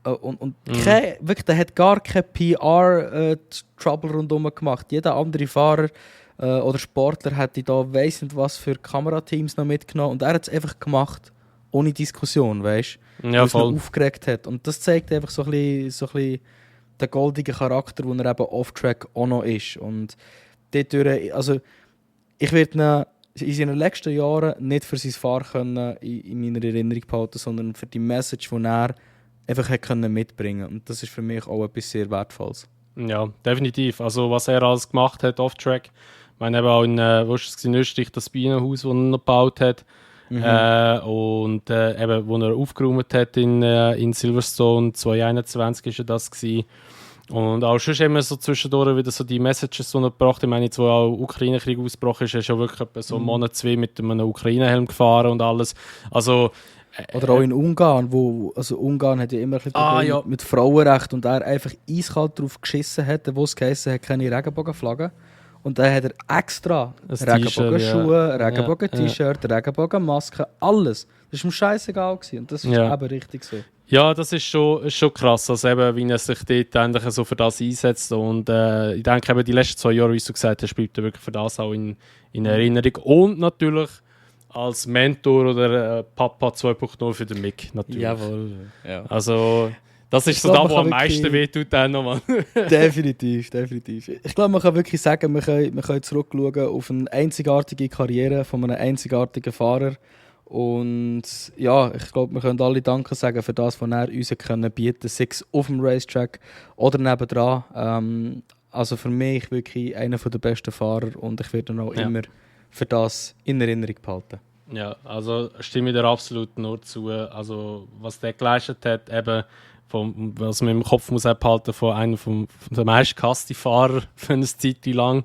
und wirklich, der hat gar kein PR-Trouble rundherum gemacht. Jeder andere Fahrer oder Sportler hätte da weiss nicht was für Kamerateams noch mitgenommen und er hat es einfach gemacht, ohne Diskussion, weißt du? Ja, voll. Weil es ihn aufgeregt hat. Und das zeigt einfach so ein bisschen den goldigen Charakter, den er eben off-track auch noch ist. Und dadurch, also ich werde ihn in seinen letzten Jahren nicht für sein Fahren in meiner Erinnerung behalten, sondern für die Message, die er einfach mitbringen konnte. Und das ist für mich auch etwas sehr Wertvolles. Ja, definitiv. Also was er alles gemacht hat off-track, ich meine eben auch in Österreich das Bienenhaus, das er noch gebaut hat. Und eben, wo er aufgeräumt hat in Silverstone 2021 war das gewesen. Und auch schon immer so zwischendurch wieder so die Messages, die er gebracht hat. Ich meine, jetzt, wo auch Ukraine-Krieg ausgebrochen ist, ist er wirklich etwa so einen Monat, 2 mit einem Ukraine-Helm gefahren und alles. Also, oder auch in Ungarn, Ungarn hat ja immer ein bisschen mit Frauenrecht und er einfach eiskalt drauf geschissen hat, wo es geheißen hat, keine Regenbogenflagge. Und dann hat er extra Regenbogenschuhe, Regenbogen-T-Shirt, Regenbogenmaske, alles. Das war ihm scheißegal gewesen. Und das ist eben richtig so. Ja, das ist schon krass, also eben, wie er sich dort endlich so für das einsetzt. Und ich denke, eben die letzten 2 Jahre, wie du gesagt hast, bleibt er wirklich für das auch in Erinnerung. Und natürlich als Mentor oder Papa 2.0 für den Mick. Natürlich. Jawohl. Ja. Also, das ist so da, wo am meisten wehtut. Definitiv. Ich glaube, man kann wirklich sagen, wir können zurückschauen auf eine einzigartige Karriere von einem einzigartigen Fahrer. Und ja, ich glaube, wir können alle Danke sagen für das, was er uns bieten kann, sei es auf dem Racetrack oder nebendran. Also für mich wirklich einer der besten Fahrer und ich werde ihn auch immer für das in Erinnerung behalten. Ja, also stimme ich dir absolut nur zu. Also was der geleistet hat, eben was man im Kopf muss abhalten von einem der meistgehassten Fahrer für eine Zeit lang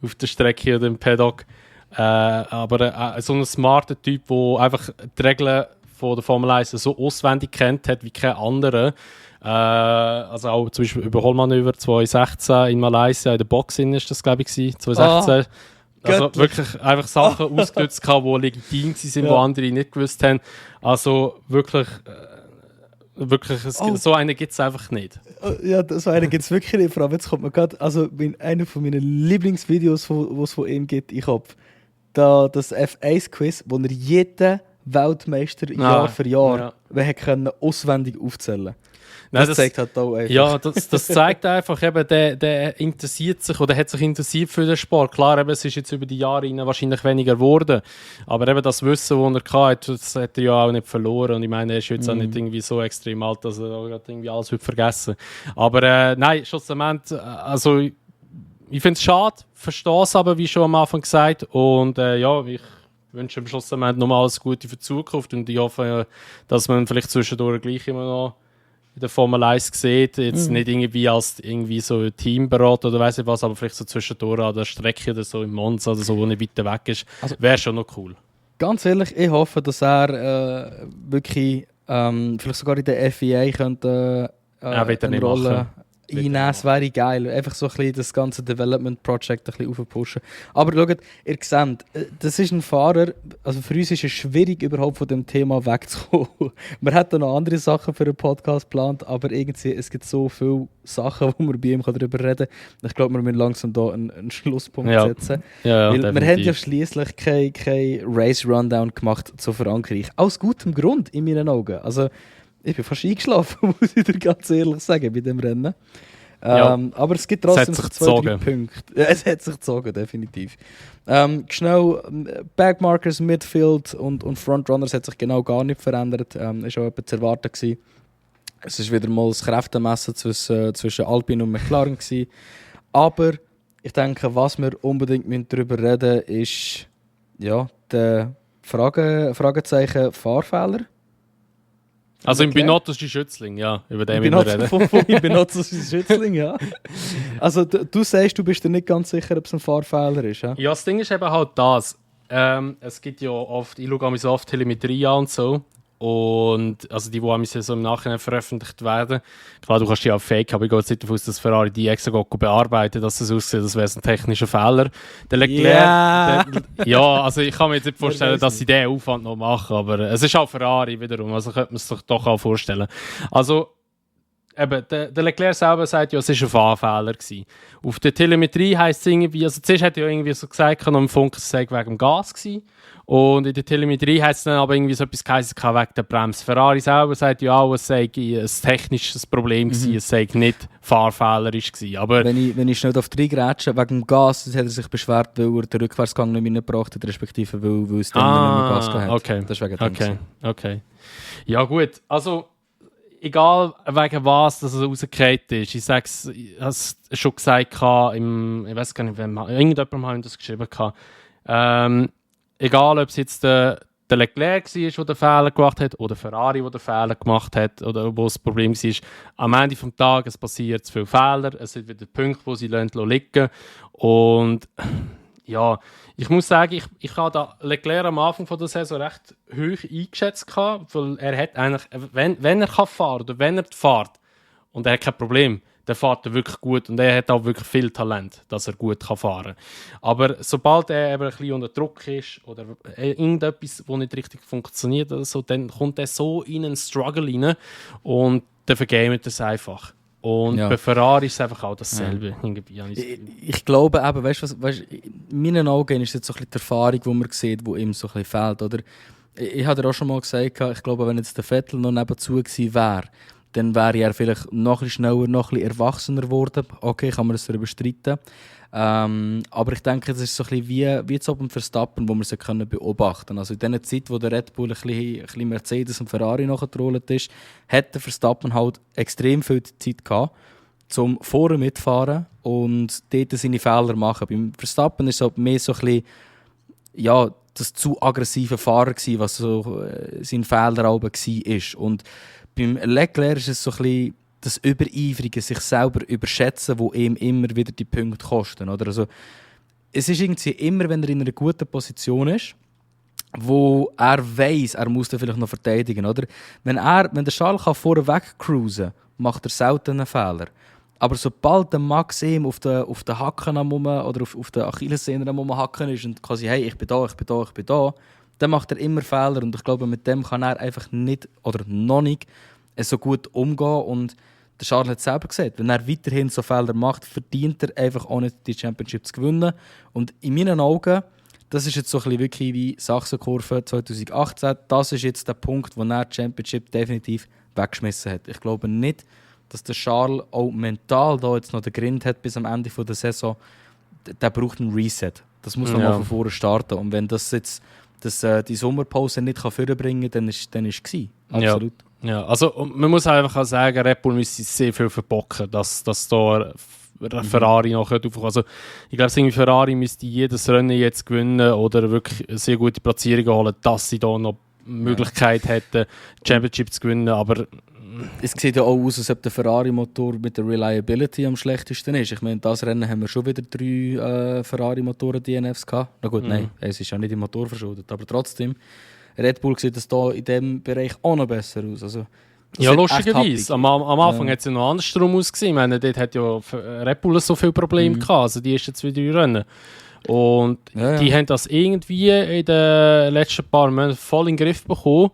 auf der Strecke oder im Paddock. Aber so ein smarter Typ, der einfach die Regeln von der Formel 1 so auswendig kennt hat wie kein anderer. Also auch zum Beispiel Überholmanöver 2016 in Malaysia, in der Boxing ist das, glaube ich, 2016. Also wirklich einfach Sachen ausgenutzt, die legitim waren, die andere nicht gewusst haben. Also wirklich so einen gibt es einfach nicht. Ja, so einen gibt es wirklich nicht. Vor allem jetzt kommt man gerade, also einer von meinen Lieblingsvideos, die es von ihm gibt, ich habe das F1-Quiz, wo er jeden Weltmeister Jahr für Jahr auswendig aufzählen. Nein, das zeigt halt auch einfach. Ja, das zeigt einfach, eben, der interessiert sich oder hat sich interessiert für den Sport. Klar, eben, es ist jetzt über die Jahre wahrscheinlich weniger geworden. Aber eben das Wissen, das er hatte, das hat er ja auch nicht verloren. Und ich meine, er ist jetzt auch nicht irgendwie so extrem alt, dass er irgendwie alles vergessen. Aber nein, schlussendlich, also ich finde es schade, verstehe es aber, wie schon am Anfang gesagt. Und ich wünsche am Schlussendlich nochmal alles Gute für die Zukunft. Und ich hoffe, dass man vielleicht zwischendurch gleich immer noch in der Formel 1 sieht. Jetzt nicht irgendwie als irgendwie so Teamberater oder weiss ich was, aber vielleicht so zwischendurch an der Strecke oder so im Monza oder so, wo nicht weiter weg ist. Also, wäre schon noch cool. Ganz ehrlich, ich hoffe, dass er wirklich vielleicht sogar in der FIA könnte eine Rolle einnehmen. Es wäre geil. Einfach so ein bisschen das ganze Development Project ein bisschen aufpushen. Aber schaut, ihr seht, das ist ein Fahrer, also für uns ist es schwierig, überhaupt von dem Thema wegzukommen. Wir hätten noch andere Sachen für einen Podcast geplant, aber irgendwie, es gibt so viele Sachen, wo wir bei ihm darüber reden können. Ich glaube, wir müssen langsam hier einen Schlusspunkt setzen. Ja, weil wir haben ja schliesslich kein Race-Rundown gemacht zu Frankreich. Aus gutem Grund, in meinen Augen. Also, ich bin fast eingeschlafen, muss ich dir ganz ehrlich sagen, bei dem Rennen. Aber es gibt trotzdem 2-3 Punkte. Ja, es hat sich gezogen, definitiv. Schnell, Backmarkers, Midfield und Frontrunners hat sich genau gar nicht verändert. Ist auch etwas zu erwarten gewesen. Es war wieder mal das Kräftemessen zwischen Alpine und McLaren gewesen. Aber ich denke, was wir unbedingt darüber reden müssen, ist ja, der Fragezeichen Fahrfehler. Also im Binotto's Schützling, ja, über den wir reden. Im Binotto's Schützling, ja. Also du sagst, du bist dir nicht ganz sicher, ob es ein Fahrfehler ist, ja? Ja, das Ding ist eben halt das. Es gibt ja oft, ich schaue so oft Telemetrie an und so. Und also die so im Nachhinein veröffentlicht werden. Klar, du kannst die auch fake, aber ich gehe jetzt nicht davon aus, dass Ferrari die extra bearbeiten, dass es aussieht, als wäre es ein technischer Fehler. Der Leclerc, ja, also ich kann mir jetzt nicht vorstellen, dass sie diesen Aufwand noch machen, aber es ist auch Ferrari wiederum, also könnte man es sich doch auch vorstellen. Also, eben, der Leclerc selber sagt ja, es war ein Fahrfehler gewesen. Auf der Telemetrie heisst es irgendwie, also zuerst hat er ja irgendwie so gesagt, am Funk, es sei wegen dem Gas gewesen. Und in der Telemetrie hat es dann aber irgendwie so etwas geheißen wegen der Bremse. Ferrari selber sagt ja auch, es sei ein technisches Problem gewesen, es sei nicht fahrfehlerisch gewesen. Aber wenn ich schnell auf die Grätsche wegen dem Gas, das hat er sich beschwert, weil er den Rückwärtsgang nicht mehr gebracht hat, respektive weil es dann nicht mehr Gas gehabt hat. Okay. Das ist wegen dem. Okay. Ja gut, also egal wegen was das rausgefallen ist, ich sage es, ich habe es schon gesagt, ich weiß gar nicht, irgendjemandem habe ich das geschrieben. Egal, ob es jetzt der Leclerc war, der den Fehler gemacht hat, oder Ferrari, der den Fehler gemacht hat, oder wo das Problem war, am Ende des Tages es passiert zu viele Fehler, es sind wieder Punkte, die sie liegen. Und ja, ich muss sagen, ich habe da Leclerc am Anfang von der Saison recht hoch eingeschätzt, weil er hat eigentlich, wenn er kann fahren oder wenn er fährt, und er hat kein Problem, der fährt er wirklich gut und er hat auch wirklich viel Talent, dass er gut fahren kann. Aber sobald er eben ein bisschen unter Druck ist oder irgendetwas, das nicht richtig funktioniert oder so, dann kommt er so in einen Struggle rein und dann vergamet er es einfach. Und bei Ferrari ist es einfach auch dasselbe. Ja. Ich glaube eben, weißt du, in meinen Augen ist jetzt so ein bisschen die Erfahrung, die man sieht, die ihm so ein bisschen fehlt. Oder? Ich habe dir auch schon mal gesagt, ich glaube, wenn jetzt der Vettel noch nebenzu gewesen wäre, dann wäre er vielleicht noch ein bisschen schneller, noch ein bisschen erwachsener geworden. Okay, kann man das darüber streiten. Aber ich denke, das ist so ein bisschen wie jetzt beim Verstappen, wo wir sie beobachten können. Also in dieser Zeit, wo der Red Bull ein bisschen Mercedes und Ferrari nachgetrollt ist, hat der Verstappen halt extrem viel Zeit gehabt, um vorne mitfahren und dort seine Fehler machen. Beim Verstappen ist es mehr so ein bisschen, ja, das zu aggressive Fahrer gewesen, was so sein Fehler auch war. Und beim Leclerc ist es so ein bisschen das Übereifrige, sich selber überschätzen, wo ihm immer wieder die Punkte kosten. Oder? Also, es ist irgendwie immer, wenn er in einer guten Position ist, wo er weiss, er muss dann vielleicht noch verteidigen. Oder? Wenn der Charles vorne weg cruisen kann, macht er selten einen Fehler. Aber sobald der Max ihm auf den Hacken oder auf den Achillessehnen am hacken ist und quasi, hey, ich bin da, dann macht er immer Fehler. Und ich glaube, mit dem kann er einfach nicht oder noch nicht so gut umgehen. Und der Charles hat es selber gesagt, wenn er weiterhin so Fehler macht, verdient er einfach auch nicht, die Championship zu gewinnen. Und in meinen Augen, das ist jetzt so ein bisschen wirklich wie Sachsenkurve 2018, das ist jetzt der Punkt, wo er die Championship definitiv weggeschmissen hat. Ich glaube nicht, dass der Charles auch mental da jetzt noch den Grind hat bis am Ende der Saison. Der braucht einen Reset. Das muss nochmal von vorne starten. Und wenn das jetzt die Sommerpause nicht vorbringen kann, dann ist es. Absolut. Ja, also man muss einfach auch sagen, Red Bull müsste sehr viel verbocken, dass da Ferrari noch aufkommt. Also ich glaube, Ferrari müsste jedes Rennen jetzt gewinnen oder wirklich sehr gute Platzierungen holen, dass sie da noch Möglichkeit hätten, die Championship zu gewinnen. Aber es sieht ja auch aus, als ob der Ferrari-Motor mit der Reliability am schlechtesten ist. Ich meine, das Rennen haben wir schon wieder 3 Ferrari-Motoren DNFs gehabt. Na gut, nein, es ist ja nicht im Motor verschuldet, aber trotzdem, Red Bull sieht das da in diesem Bereich auch noch besser aus. Also, ja, lustigerweise. Am Anfang hat es ja noch andersrum ausgesehen. Ich meine, dort hat ja Red Bull so viele Probleme gehabt, also die ersten 2-3 Rennen. Und die haben das irgendwie in den letzten paar Monaten voll in den Griff bekommen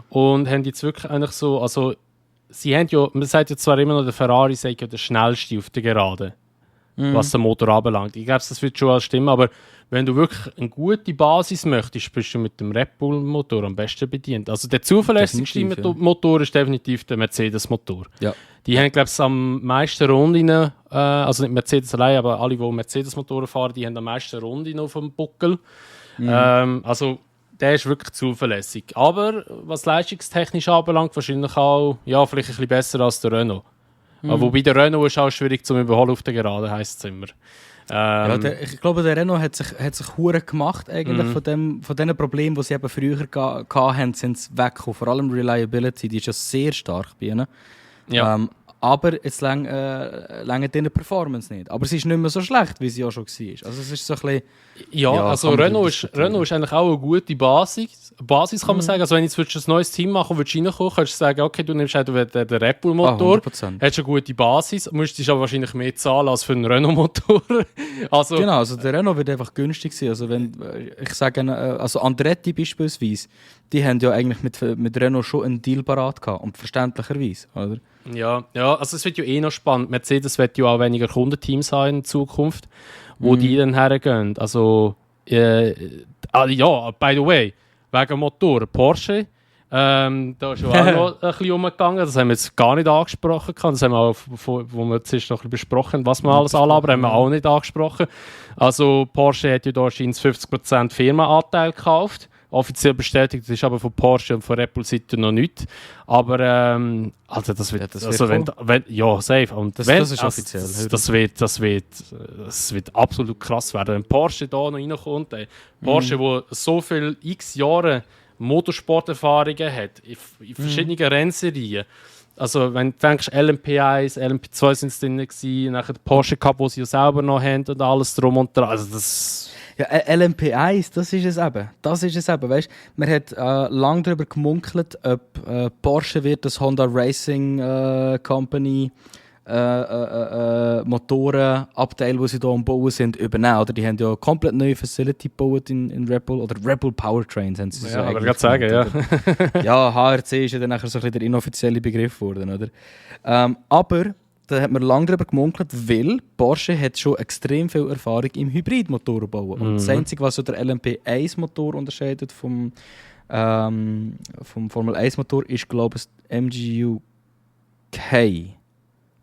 und haben jetzt wirklich eigentlich so, also sie haben ja, man sagt ja zwar immer noch, der Ferrari sei ja der schnellste auf der Gerade, was den Motor anbelangt. Ich glaube, das wird schon alles stimmen, aber wenn du wirklich eine gute Basis möchtest, bist du mit dem Red Bull Motor am besten bedient. Also der zuverlässigste Motor ist definitiv der Mercedes Motor. Ja. Die haben, glaube ich, am meisten Runden, also nicht Mercedes allein, aber alle, die Mercedes Motoren fahren, die haben am meisten Runden auf dem Buckel. Also der ist wirklich zuverlässig. Aber was leistungstechnisch anbelangt, wahrscheinlich auch, ja, vielleicht ein bisschen besser als der Renault. Wobei der Renault ist auch schwierig zum Überholen auf der Gerade, heisst es immer. Ich glaube, der Renault hat sich hure gemacht eigentlich von den Problemen, die sie eben früher hatten, sind sie weggekommen. Vor allem Reliability, die ist ja sehr stark bei ihnen. Ja. Aber jetzt lange diese Performance nicht. Aber sie ist nicht mehr so schlecht, wie sie auch schon war. Also es ist so ein bisschen... Ja, also Renault ist eigentlich auch eine gute Basis kann man sagen. Also wenn du jetzt ein neues Team machen würdest, reinkommen, kannst du sagen, okay, du nimmst den Red Bull Motor, hast eine gute Basis, musst aber wahrscheinlich mehr zahlen als für einen Renault Motor. Also, genau, also der Renault wird einfach günstig sein. Also wenn ich sage, also Andretti beispielsweise, die haben ja eigentlich mit Renault schon einen Deal parat gehabt, und verständlicherweise, oder? Ja, also es wird ja eh noch spannend. Mercedes wird ja auch weniger Kundenteams haben in Zukunft, wo die dann hergehen. Also, ja, by the way, wegen Motor, Porsche, da ist ja auch noch ein bisschen umgegangen. Das haben wir jetzt gar nicht angesprochen. Das haben wir auch, wo wir zuerst noch ein bisschen besprochen, was wir alles anlabern, haben wir auch nicht angesprochen. Also Porsche hat ja da scheint 50% Firmenanteil gekauft. Offiziell bestätigt ist aber von Porsche und von Red Bull Seite noch nichts. Aber also das wird, ja, safe. Und das ist offiziell. Das wird absolut krass werden. Wenn Porsche da noch reinkommt, Porsche, wo so viele x Jahre Motorsporterfahrungen hat, in verschiedenen Rennserien. Also wenn du denkst, LMP1, LMP2 sind es drin gewesen, nachher der Porsche Cup, den sie ja selber noch haben und alles drum und dran. Also das... Ja, LMP1, das ist es eben. Weißt, man hat lange darüber gemunkelt, ob Porsche wird das Honda Racing Company Motorenabteil, die sie hier am Bauen sind, übernehmen. Oder die haben ja komplett neue Facility gebaut in Red Bull. Oder Red Bull Powertrains haben sie so eigentlich gerade sagen, ja. Ja, HRC ist ja dann nachher so ein bisschen der inoffizielle Begriff geworden, oder? Aber da hat man lange darüber gemunkelt, weil Porsche hat schon extrem viel Erfahrung im Hybridmotorenbau. Und das Einzige, was so der LMP1-Motor unterscheidet vom Formel-1-Motor, ist, glaube ich, MGU-K.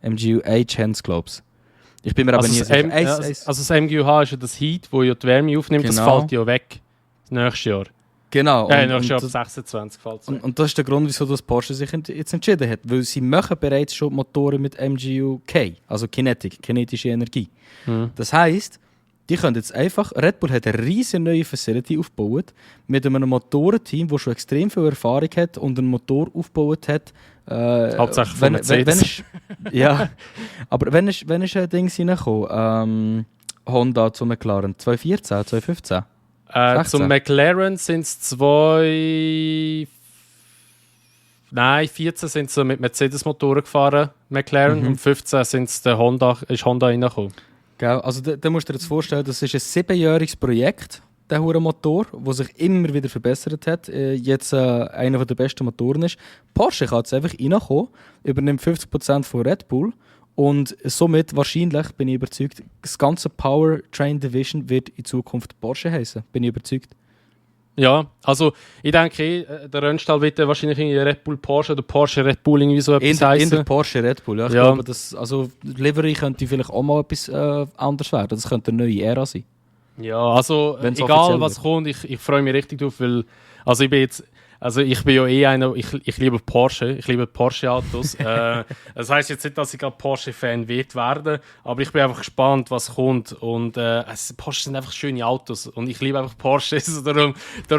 MGU-H haben es, glaube ich. Ich bin mir aber nie sicher. Also das MGU-H ist ja das Heat, das ja die Wärme aufnimmt, genau. Das fällt ja weg nächstes Jahr. Genau. Nächstes Jahr ab 26 fällt es weg. Und das ist der Grund, wieso das Porsche sich jetzt entschieden hat. Weil sie machen bereits schon Motoren mit MGU-K, also kinetische Energie. Das heisst, die können jetzt einfach... Red Bull hat eine riesige neue Facility aufgebaut mit einem Motorenteam, das schon extrem viel Erfahrung hat und einen Motor aufgebaut hat. Hauptsächlich von Mercedes. Ja, aber wenn ist ein Ding reingekommen? Honda zu McLaren 2014, 2015? Zum McLaren sind es 14 sind sie mit Mercedes-Motoren gefahren, McLaren, und 15 ist Honda reingekommen. Also da musst du dir jetzt vorstellen, das ist ein 7-jähriges Projekt, der Motor, der sich immer wieder verbessert hat, jetzt einer der besten Motoren ist. Porsche kann jetzt einfach reinkommen, übernimmt 50% von Red Bull und somit wahrscheinlich, bin ich überzeugt, das ganze Powertrain Division wird in Zukunft Porsche heißen, bin ich überzeugt. Ja, also ich denke, der Rennstall wird wahrscheinlich Red Bull Porsche oder Porsche Red Bull irgendwie so etwas heißen. In der Porsche Red Bull, ja. Ich glaube, also Livery könnte vielleicht auch mal etwas anders werden. Das könnte eine neue Ära sein. Ja, also egal was kommt, ich freue mich richtig drauf, weil also ich bin ja einer, ich liebe Porsche, ich liebe Porsche-Autos. Das heisst jetzt nicht, dass ich gerade Porsche-Fan werde, aber ich bin einfach gespannt, was kommt. Und Porsche sind einfach schöne Autos und ich liebe einfach Porsche, also darum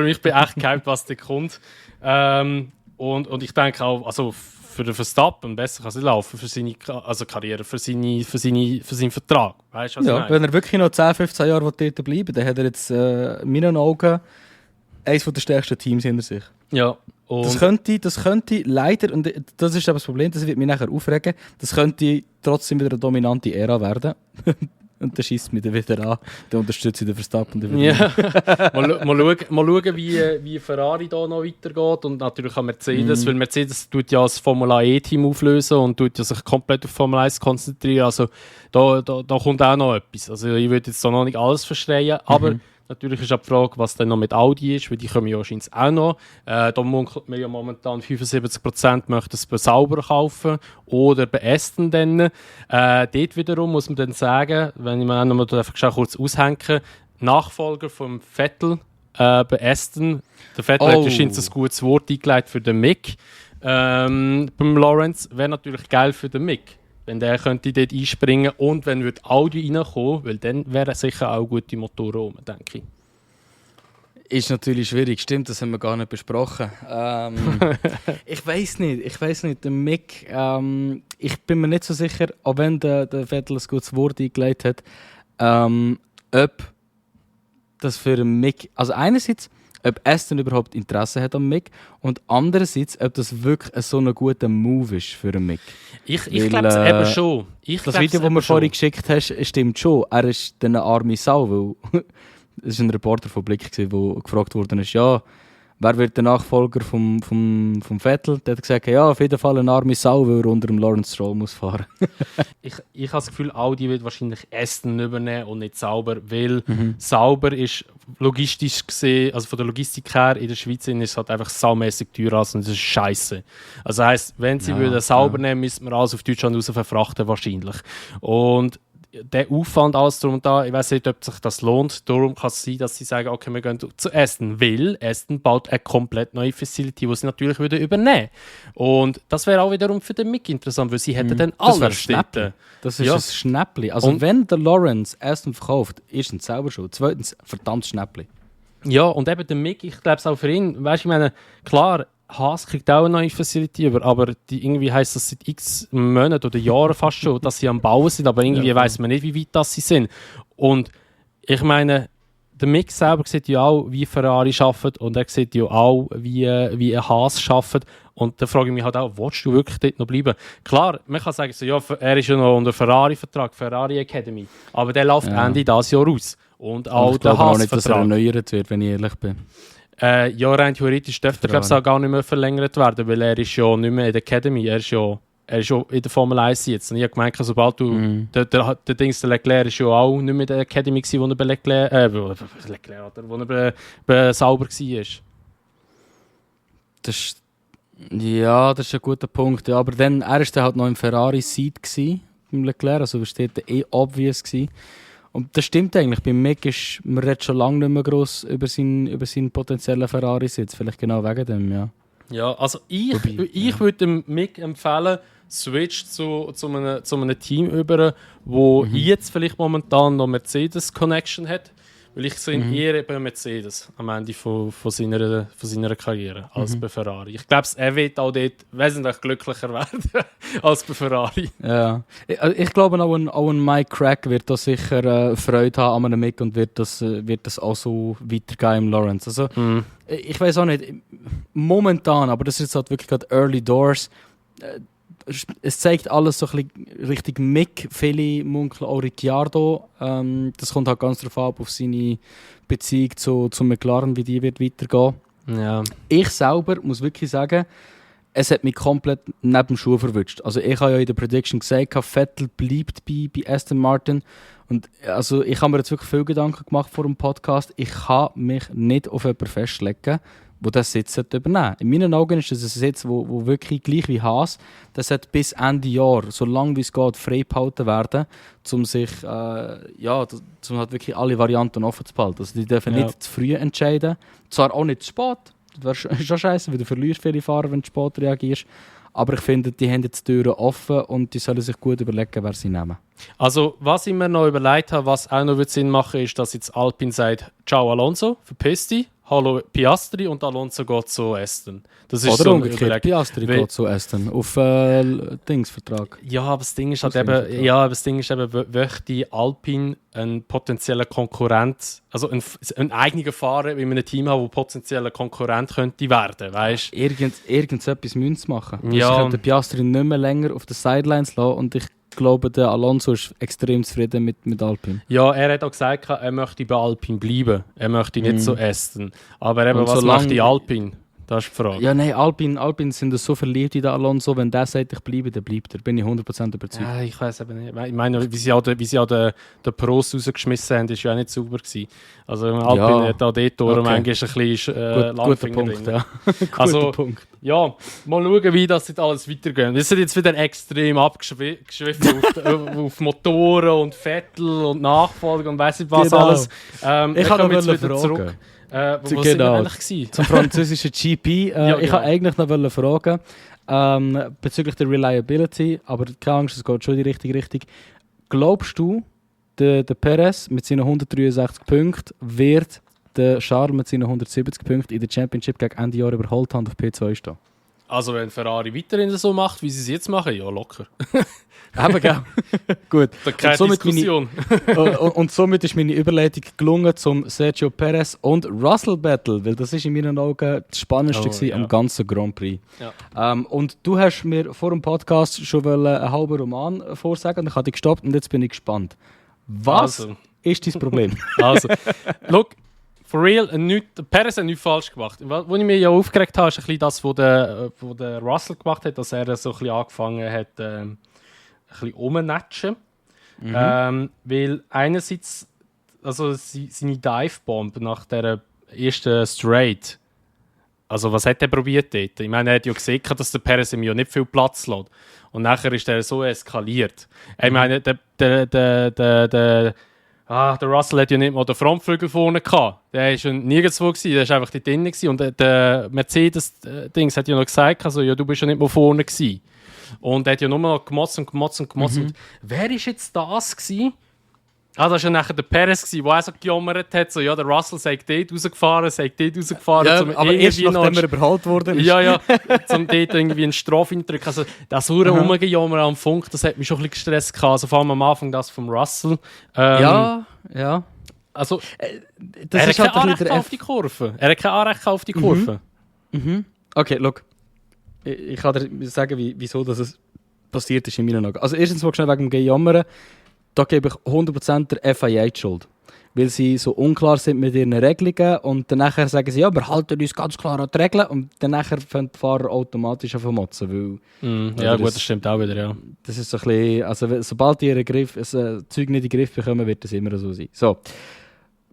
ich bin echt gehypt, was da kommt. Und ich denke auch, also für den Verstappen besser kann es nicht laufen für seine Karriere, für seinen Vertrag. Weißt du, was ich meine? Wenn er wirklich noch 10, 15 Jahre dort bleiben will, dann hat er jetzt in meinen Augen eines der stärksten Teams hinter sich. Ja. Das könnte leider, und das ist aber das Problem, das wird mich nachher aufregen, das könnte trotzdem wieder eine dominante Ära werden. Und dann schießt mich dann wieder an, dann unterstütze ich den Verstappen. Ja. mal schauen, wie Ferrari da noch weitergeht und natürlich auch Mercedes, weil Mercedes tut ja das Formula E-Team auflösen und tut ja sich komplett auf Formel 1 konzentrieren. Also da kommt auch noch etwas. Also ich würde jetzt da noch nicht alles verstehen, aber natürlich ist auch die Frage, was dann noch mit Audi ist, weil die kommen ja wahrscheinlich auch noch. Da munkelt man ja momentan 75% möchten es bei Sauber kaufen oder bei Aston dann. Dort wiederum muss man dann sagen, wenn ich mir auch noch mal kurz aushängen, Nachfolger vom Vettel bei Aston. Der Vettel hat wahrscheinlich ein gutes Wort eingeleitet für den Mick. Beim Lawrence wäre natürlich geil für den Mick, wenn der könnte dort einspringen und wenn würde Audi reinkommen, weil dann wären sicher auch gute Motoren rum, denke ich. Ist natürlich schwierig, stimmt, das haben wir gar nicht besprochen. Ich weiß nicht, der Mick, ich bin mir nicht so sicher, auch wenn der Vettel ein gutes Wort eingelegt hat, ob das für einen Mick, also einerseits, ob Aston überhaupt Interesse hat am Mick und andererseits, ob das wirklich so ein guter Move ist für einen Mick. Ich glaube es eben schon. Das Video, das du mir vorhin geschickt hast, stimmt schon. Er ist dann eine arme Sau, weil es war ein Reporter von Blick, der gefragt wurde, ja, wer wird der Nachfolger vom Vettel? Der hat gesagt, ja, auf jeden Fall eine arme Sau, weil er unter dem Lawrence Stroll muss fahren. ich habe das Gefühl, Audi wird wahrscheinlich Aston übernehmen und nicht Sauber, weil Sauber ist logistisch gesehen, also von der Logistik her in der Schweiz ist es halt einfach saumässig teuer und das ist scheiße. Also heisst, wenn sie würden Sauber nehmen, müssten wir alles auf Deutschland raus verfrachten wahrscheinlich. Und der Aufwand, alles drum und da, ich weiß nicht, ob sich das lohnt. Darum kann es sein, dass sie sagen, okay, wir gehen zu Aston, weil Aston baut eine komplett neue Facility, die sie natürlich wieder übernehmen. Und das wäre auch wiederum für den Mick interessant, weil sie hätten dann alles dort. Das ist ein Schnäppli. Also und wenn der Lawrence Aston verkauft, erstens selber schon, zweitens verdammt Schnäppli. Ja, und eben der Mick, ich glaube es auch für ihn, weißt du, ich meine, klar, Haas kriegt auch eine neue Facility, aber irgendwie heisst das seit x Monaten oder Jahren fast schon, dass sie am Bauen sind, aber irgendwie weiss man nicht, wie weit das sie sind. Und ich meine, der Mick selber sieht ja auch, wie Ferrari arbeitet und er sieht ja auch, wie ein Haas arbeitet. Und da frage ich mich halt auch, willst du wirklich dort noch bleiben? Klar, man kann sagen, so, ja, er ist ja noch unter Ferrari-Vertrag, Ferrari Academy, aber der läuft Ende dieses Jahr aus. Und auch der Haas-Vertrag. Ich glaube auch nicht, dass er erneuert wird, wenn ich ehrlich bin. Ja, rein theoretisch dürfte er auch gar nicht mehr verlängert werden, weil er ist ja nicht mehr in der Academy, er ist ja in der Formel 1 jetzt. Und ich habe gemeint, sobald du, der Leclerc ist ja auch nicht mehr in der Academy gewesen, wo er bei Sauber war. Das ist ein guter Punkt. Ja, aber dann, er war dann halt noch im Ferrari-Seat beim Leclerc, also war dort obvious gewesen. Und das stimmt eigentlich. Bei Mick ist man redet schon lange nicht mehr gross über seinen potenziellen Ferrari-Sitz. Vielleicht genau wegen dem, ja. Ja, also ich würde dem Mick empfehlen, switch zu einem Team über, wo jetzt vielleicht momentan noch Mercedes-Connection hat. Weil ich sehe eher bei Mercedes am Ende von seiner Karriere als bei Ferrari. Ich glaube, er wird auch dort wesentlich glücklicher werden als bei Ferrari. Ja. Ich glaube, auch ein Mike Crack wird da sicher Freude haben an einem Mick und wird das auch so weitergehen im Lawrence. Also, ich weiß auch nicht, momentan, aber das ist jetzt halt wirklich gerade Early Doors. Es zeigt alles so ein bisschen Richtung Mick, viele munkeln auch Ricciardo. Das kommt halt ganz darauf ab, auf seine Beziehung zu McLaren, wie die wird weitergehen. Ja. Ich selber muss wirklich sagen, es hat mich komplett neben dem Schuh verwünscht. Also ich habe ja in der Prediction gesagt, Vettel bleibt bei Aston Martin. Und also ich habe mir jetzt wirklich viel Gedanken gemacht vor dem Podcast. Ich kann mich nicht auf jemanden festlegen, wo das Sitz übernehmen sollte. In meinen Augen ist das ein Sitz, wo wirklich gleich wie Haas, das hat bis Ende Jahr, so lange wie es geht, frei behalten werden, um sich um halt wirklich alle Varianten offen zu behalten. Also die dürfen nicht zu früh entscheiden, zwar auch nicht zu spät, das wäre schon scheiße, weil du verlierst viele Fahrer, wenn du spät reagierst. Aber ich finde, die haben jetzt die Türen offen und die sollen sich gut überlegen, wer sie nehmen. Also, was ich mir noch überlegt habe, was auch noch Sinn machen würde, ist, dass jetzt Alpine sagt, ciao Alonso, verpiss dich, hallo Piastri und Alonso geht zu Aston. Das ist Oder so umgekehrt, Piastri geht zu Aston auf Dingsvertrag. Ja, aber das Ding ist halt eben, möchte Alpine einen potenziellen Konkurrent, also einen eigenen Fahrer in einem Team haben, der potenzieller Konkurrent könnte werden, weißt du? Irgendetwas müssen sie machen. Ja. Sie könnten Piastri nicht mehr länger auf den Sidelines lassen und ich glaube, der Alonso ist extrem zufrieden mit Alpine. Ja, er hat auch gesagt, er möchte bei Alpine bleiben. Er möchte nicht so Aston. Aber eben, Und was solange- möchte Alpine? Das ist die Frage. Ja, nein, Alpine sind so verliebt in den Alonso, wenn der sagt, ich bleibe, dann bleibt er. Bin ich 100% überzeugt. Ja, ich weiß eben nicht. Ich meine, wie sie auch den Pros rausgeschmissen haben, war ja auch nicht sauber gewesen. Also Alpine hat auch dort manchmal ein bisschen Guter Punkt, drin. ja. Also, Guter Punkt. Ja, mal schauen, wie das jetzt alles weitergeht. Wir sind jetzt wieder extrem abgeschwiffen auf Motoren und Vettel und Nachfolger und weiss nicht was Genau. alles. Ich kann jetzt noch wieder zurück. Wo sind wir eigentlich gewesen? Zum französischen GP. Ich genau. wollte eigentlich noch fragen, bezüglich der Reliability, aber keine Angst, es geht schon in die richtige Richtung. Glaubst du, der Perez mit seinen 163 Punkten wird der Charles mit seinen 170 Punkten in der Championship gegen Ende Jahr überholt haben auf P2 stehen? Also wenn Ferrari weiterhin so macht, wie sie es jetzt machen, ja locker. Eben, gell? Gut. Da keine Diskussion. Und somit ist meine Überleitung gelungen zum Sergio Perez und Russell Battle, weil das ist in meinen Augen das Spannendste gewesen am ganzen Grand Prix. Ja. Und du hast mir vor dem Podcast schon einen halben Roman vorsagen und ich habe dich gestoppt und jetzt bin ich gespannt. Was ist dein Problem? Also, look, for real, Perez hat nichts falsch gemacht. Was ich mir ja aufgeregt habe, ist ein bisschen das, was der Russell gemacht hat, dass er so ein bisschen angefangen hat, ein bisschen rumnatschen. Weil einerseits, also seine Dive-Bomb nach der ersten Straight, also was hat er probiert dort? Ich meine, er hat ja gesehen, dass der Perez ihm ja nicht viel Platz lässt. Und nachher ist er so eskaliert. Ich meine, der Russell hat ja nicht mal den Frontflügel vorne gehabt. Der war schon nirgendwo gewesen, der war einfach dort drinnen gewesen. Und der Mercedes-Dings hat ja noch gesagt, also, ja, du bist ja nicht mal vorne gewesen. Und er hat ja nur noch gemotzt. Und wer war jetzt das gewesen? Das war ja nachher der Perez, der auch so gejammert hat, so, ja, der Russell sei dort rausgefahren. Ja, aber erst nachdem er überholt wurde. Ja, um dort irgendwie einen Strafe drücken. Also, das hure Rumgejammer am Funk, das hat mich schon ein bisschen gestresst gehabt. Also, vor allem am Anfang das vom Russell. Ja. Also, Das er ist hat kein halt Anrecht auf die Kurve. Er hat kein Anrecht auf die Kurve. Okay, look. Ich kann dir sagen, wieso das passiert ist in meinen Augen. Also erstens mal schnell wegen dem Gejammern. Da gebe ich 100% der FIA die Schuld. Weil sie so unklar sind mit ihren Regelungen und dann nachher sagen sie, ja, wir halten uns ganz klar an die Regeln und dann nachher fangen die Fahrer automatisch an motzen, weil... Ja gut, das stimmt auch wieder, ja. Das ist so ein bisschen... Also sobald die ein Zeug nicht in den Griff bekommen, wird das immer so sein. So.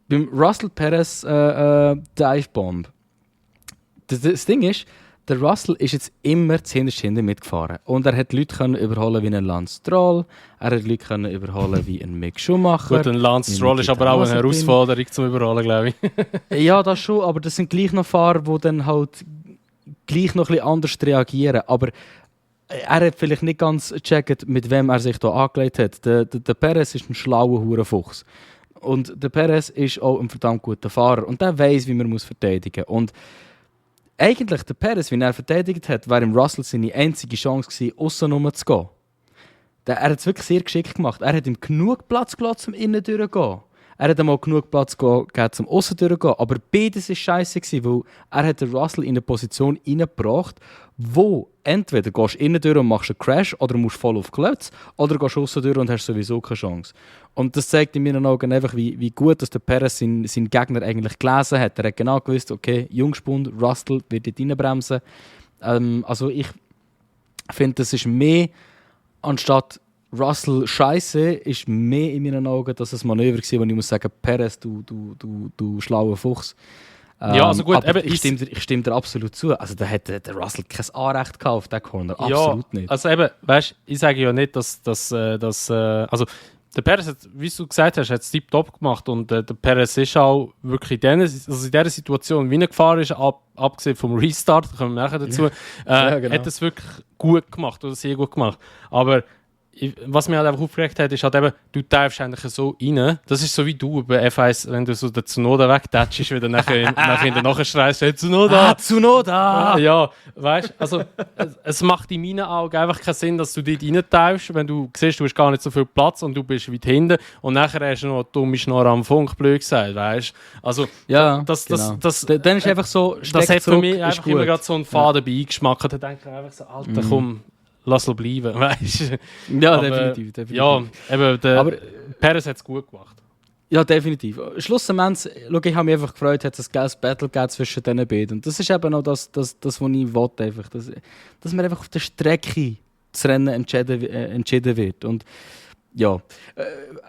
Beim Russell Perez Divebomb. Das Ding ist, der Russell ist jetzt immer zuhinterst mitgefahren. Und er hat Leute können überholen wie ein Lance Stroll, er hat Leute können überholen wie ein Mick Schumacher. Gut, ein Lance Stroll ist aber auch eine Herausforderung zum Überholen, glaube ich. Ja, das schon, aber das sind gleich noch Fahrer, die dann halt gleich noch ein bisschen anders reagieren. Aber er hat vielleicht nicht ganz gecheckt, mit wem er sich hier angelegt hat. Der Perez ist ein schlauer Hurenfuchs. Und der Perez ist auch ein verdammt guter Fahrer. Und der weiss, wie man verteidigen muss. Und eigentlich, der Perez, wie er verteidigt hat, wäre im Russell seine einzige Chance gewesen, aussen zu gehen. Er hat es wirklich sehr geschickt gemacht. Er hat ihm genug Platz gelassen, um innen durchzugehen. Er hat ihm auch genug Platz gegeben, um aussen durchzugehen. Aber beides war scheisse, weil er hat den Russell in eine Position reingebracht, wo entweder gehst du innen durch und machst einen Crash oder musst voll auf Klötz oder gehst aussen durch und hast sowieso keine Chance. Und das zeigt in meinen Augen einfach, wie gut dass der Perez seinen Gegner eigentlich gelesen hat. Er hat genau gewusst, okay, Jungspund, Russell wird dort reinbremsen. Also ich finde, das ist mehr, anstatt Russell Scheiße, ist mehr in meinen Augen, dass es Manöver war, wo ich muss sagen, Perez, du schlauer Fuchs. Ja, also gut, aber ich stimme dir absolut zu. Also da hätte der Russell kein Anrecht gehabt auf diesen Corner. Absolut ja, nicht. Also eben, weißt du, ich sage ja nicht, also der Perez hat, wie du gesagt hast, hat es tiptop gemacht und der Perez ist auch wirklich in dieser Situation, wie er gefahren ist, abgesehen vom Restart, da kommen wir nachher dazu, Ja, genau. hat es wirklich gut gemacht oder sehr gut gemacht. Aber was mich halt einfach aufgeregt hat, ist halt eben, du darfst eigentlich so rein. Das ist so wie du bei F1, wenn du so den Tsunoda wegtatschst, wieder nachher in der Nachschreist, Tsunoda! Tsunoda! Ja, weißt du, also es macht in meinen Augen einfach keinen Sinn, dass du dort rein tauschst, wenn du siehst, du hast gar nicht so viel Platz und du bist weit hinten und nachher hast du noch eine dumme Schnorr am Funk, blöd gesagt, weißt du. Also, Ja, das, genau. das, Dann ist einfach so, das hat für mich ist einfach gut. immer gerade so einen faden Beigeschmack. Da denke ich einfach so, Alter, komm, lass es bleiben, weißt du. Ja, Aber, definitiv. Ja, eben, Aber- Perez hat es gut gemacht. Ja, definitiv. Schlussendlich, schau, ich habe mich einfach gefreut, hat es ein geiles Battle gegeben zwischen diesen beiden. Und das ist eben auch das was ich will, einfach. Dass man einfach auf der Strecke das Rennen entschieden wird. Und ja,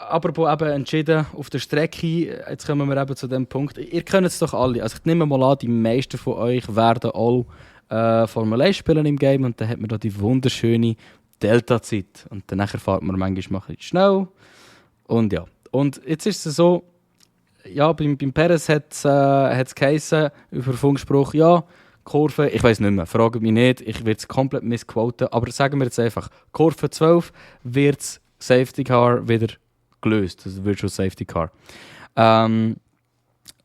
apropos eben entschieden auf der Strecke, jetzt kommen wir eben zu dem Punkt. Ihr könnt es doch alle. Also ich nehme mal an, die meisten von euch werden alle Formel 1 spielen im Game und dann hat man da die wunderschöne Delta-Zeit. Und dann fährt man manchmal ein bisschen schnell. Und ja. Und jetzt ist es so, ja, beim Perez hat es geheißen, über Funkspruch, ja, Kurve, ich weiß nicht mehr, frage mich nicht, ich werde es komplett missquoten, aber sagen wir jetzt einfach, Kurve 12 wird das Safety Car wieder gelöst, das Virtual Safety Car.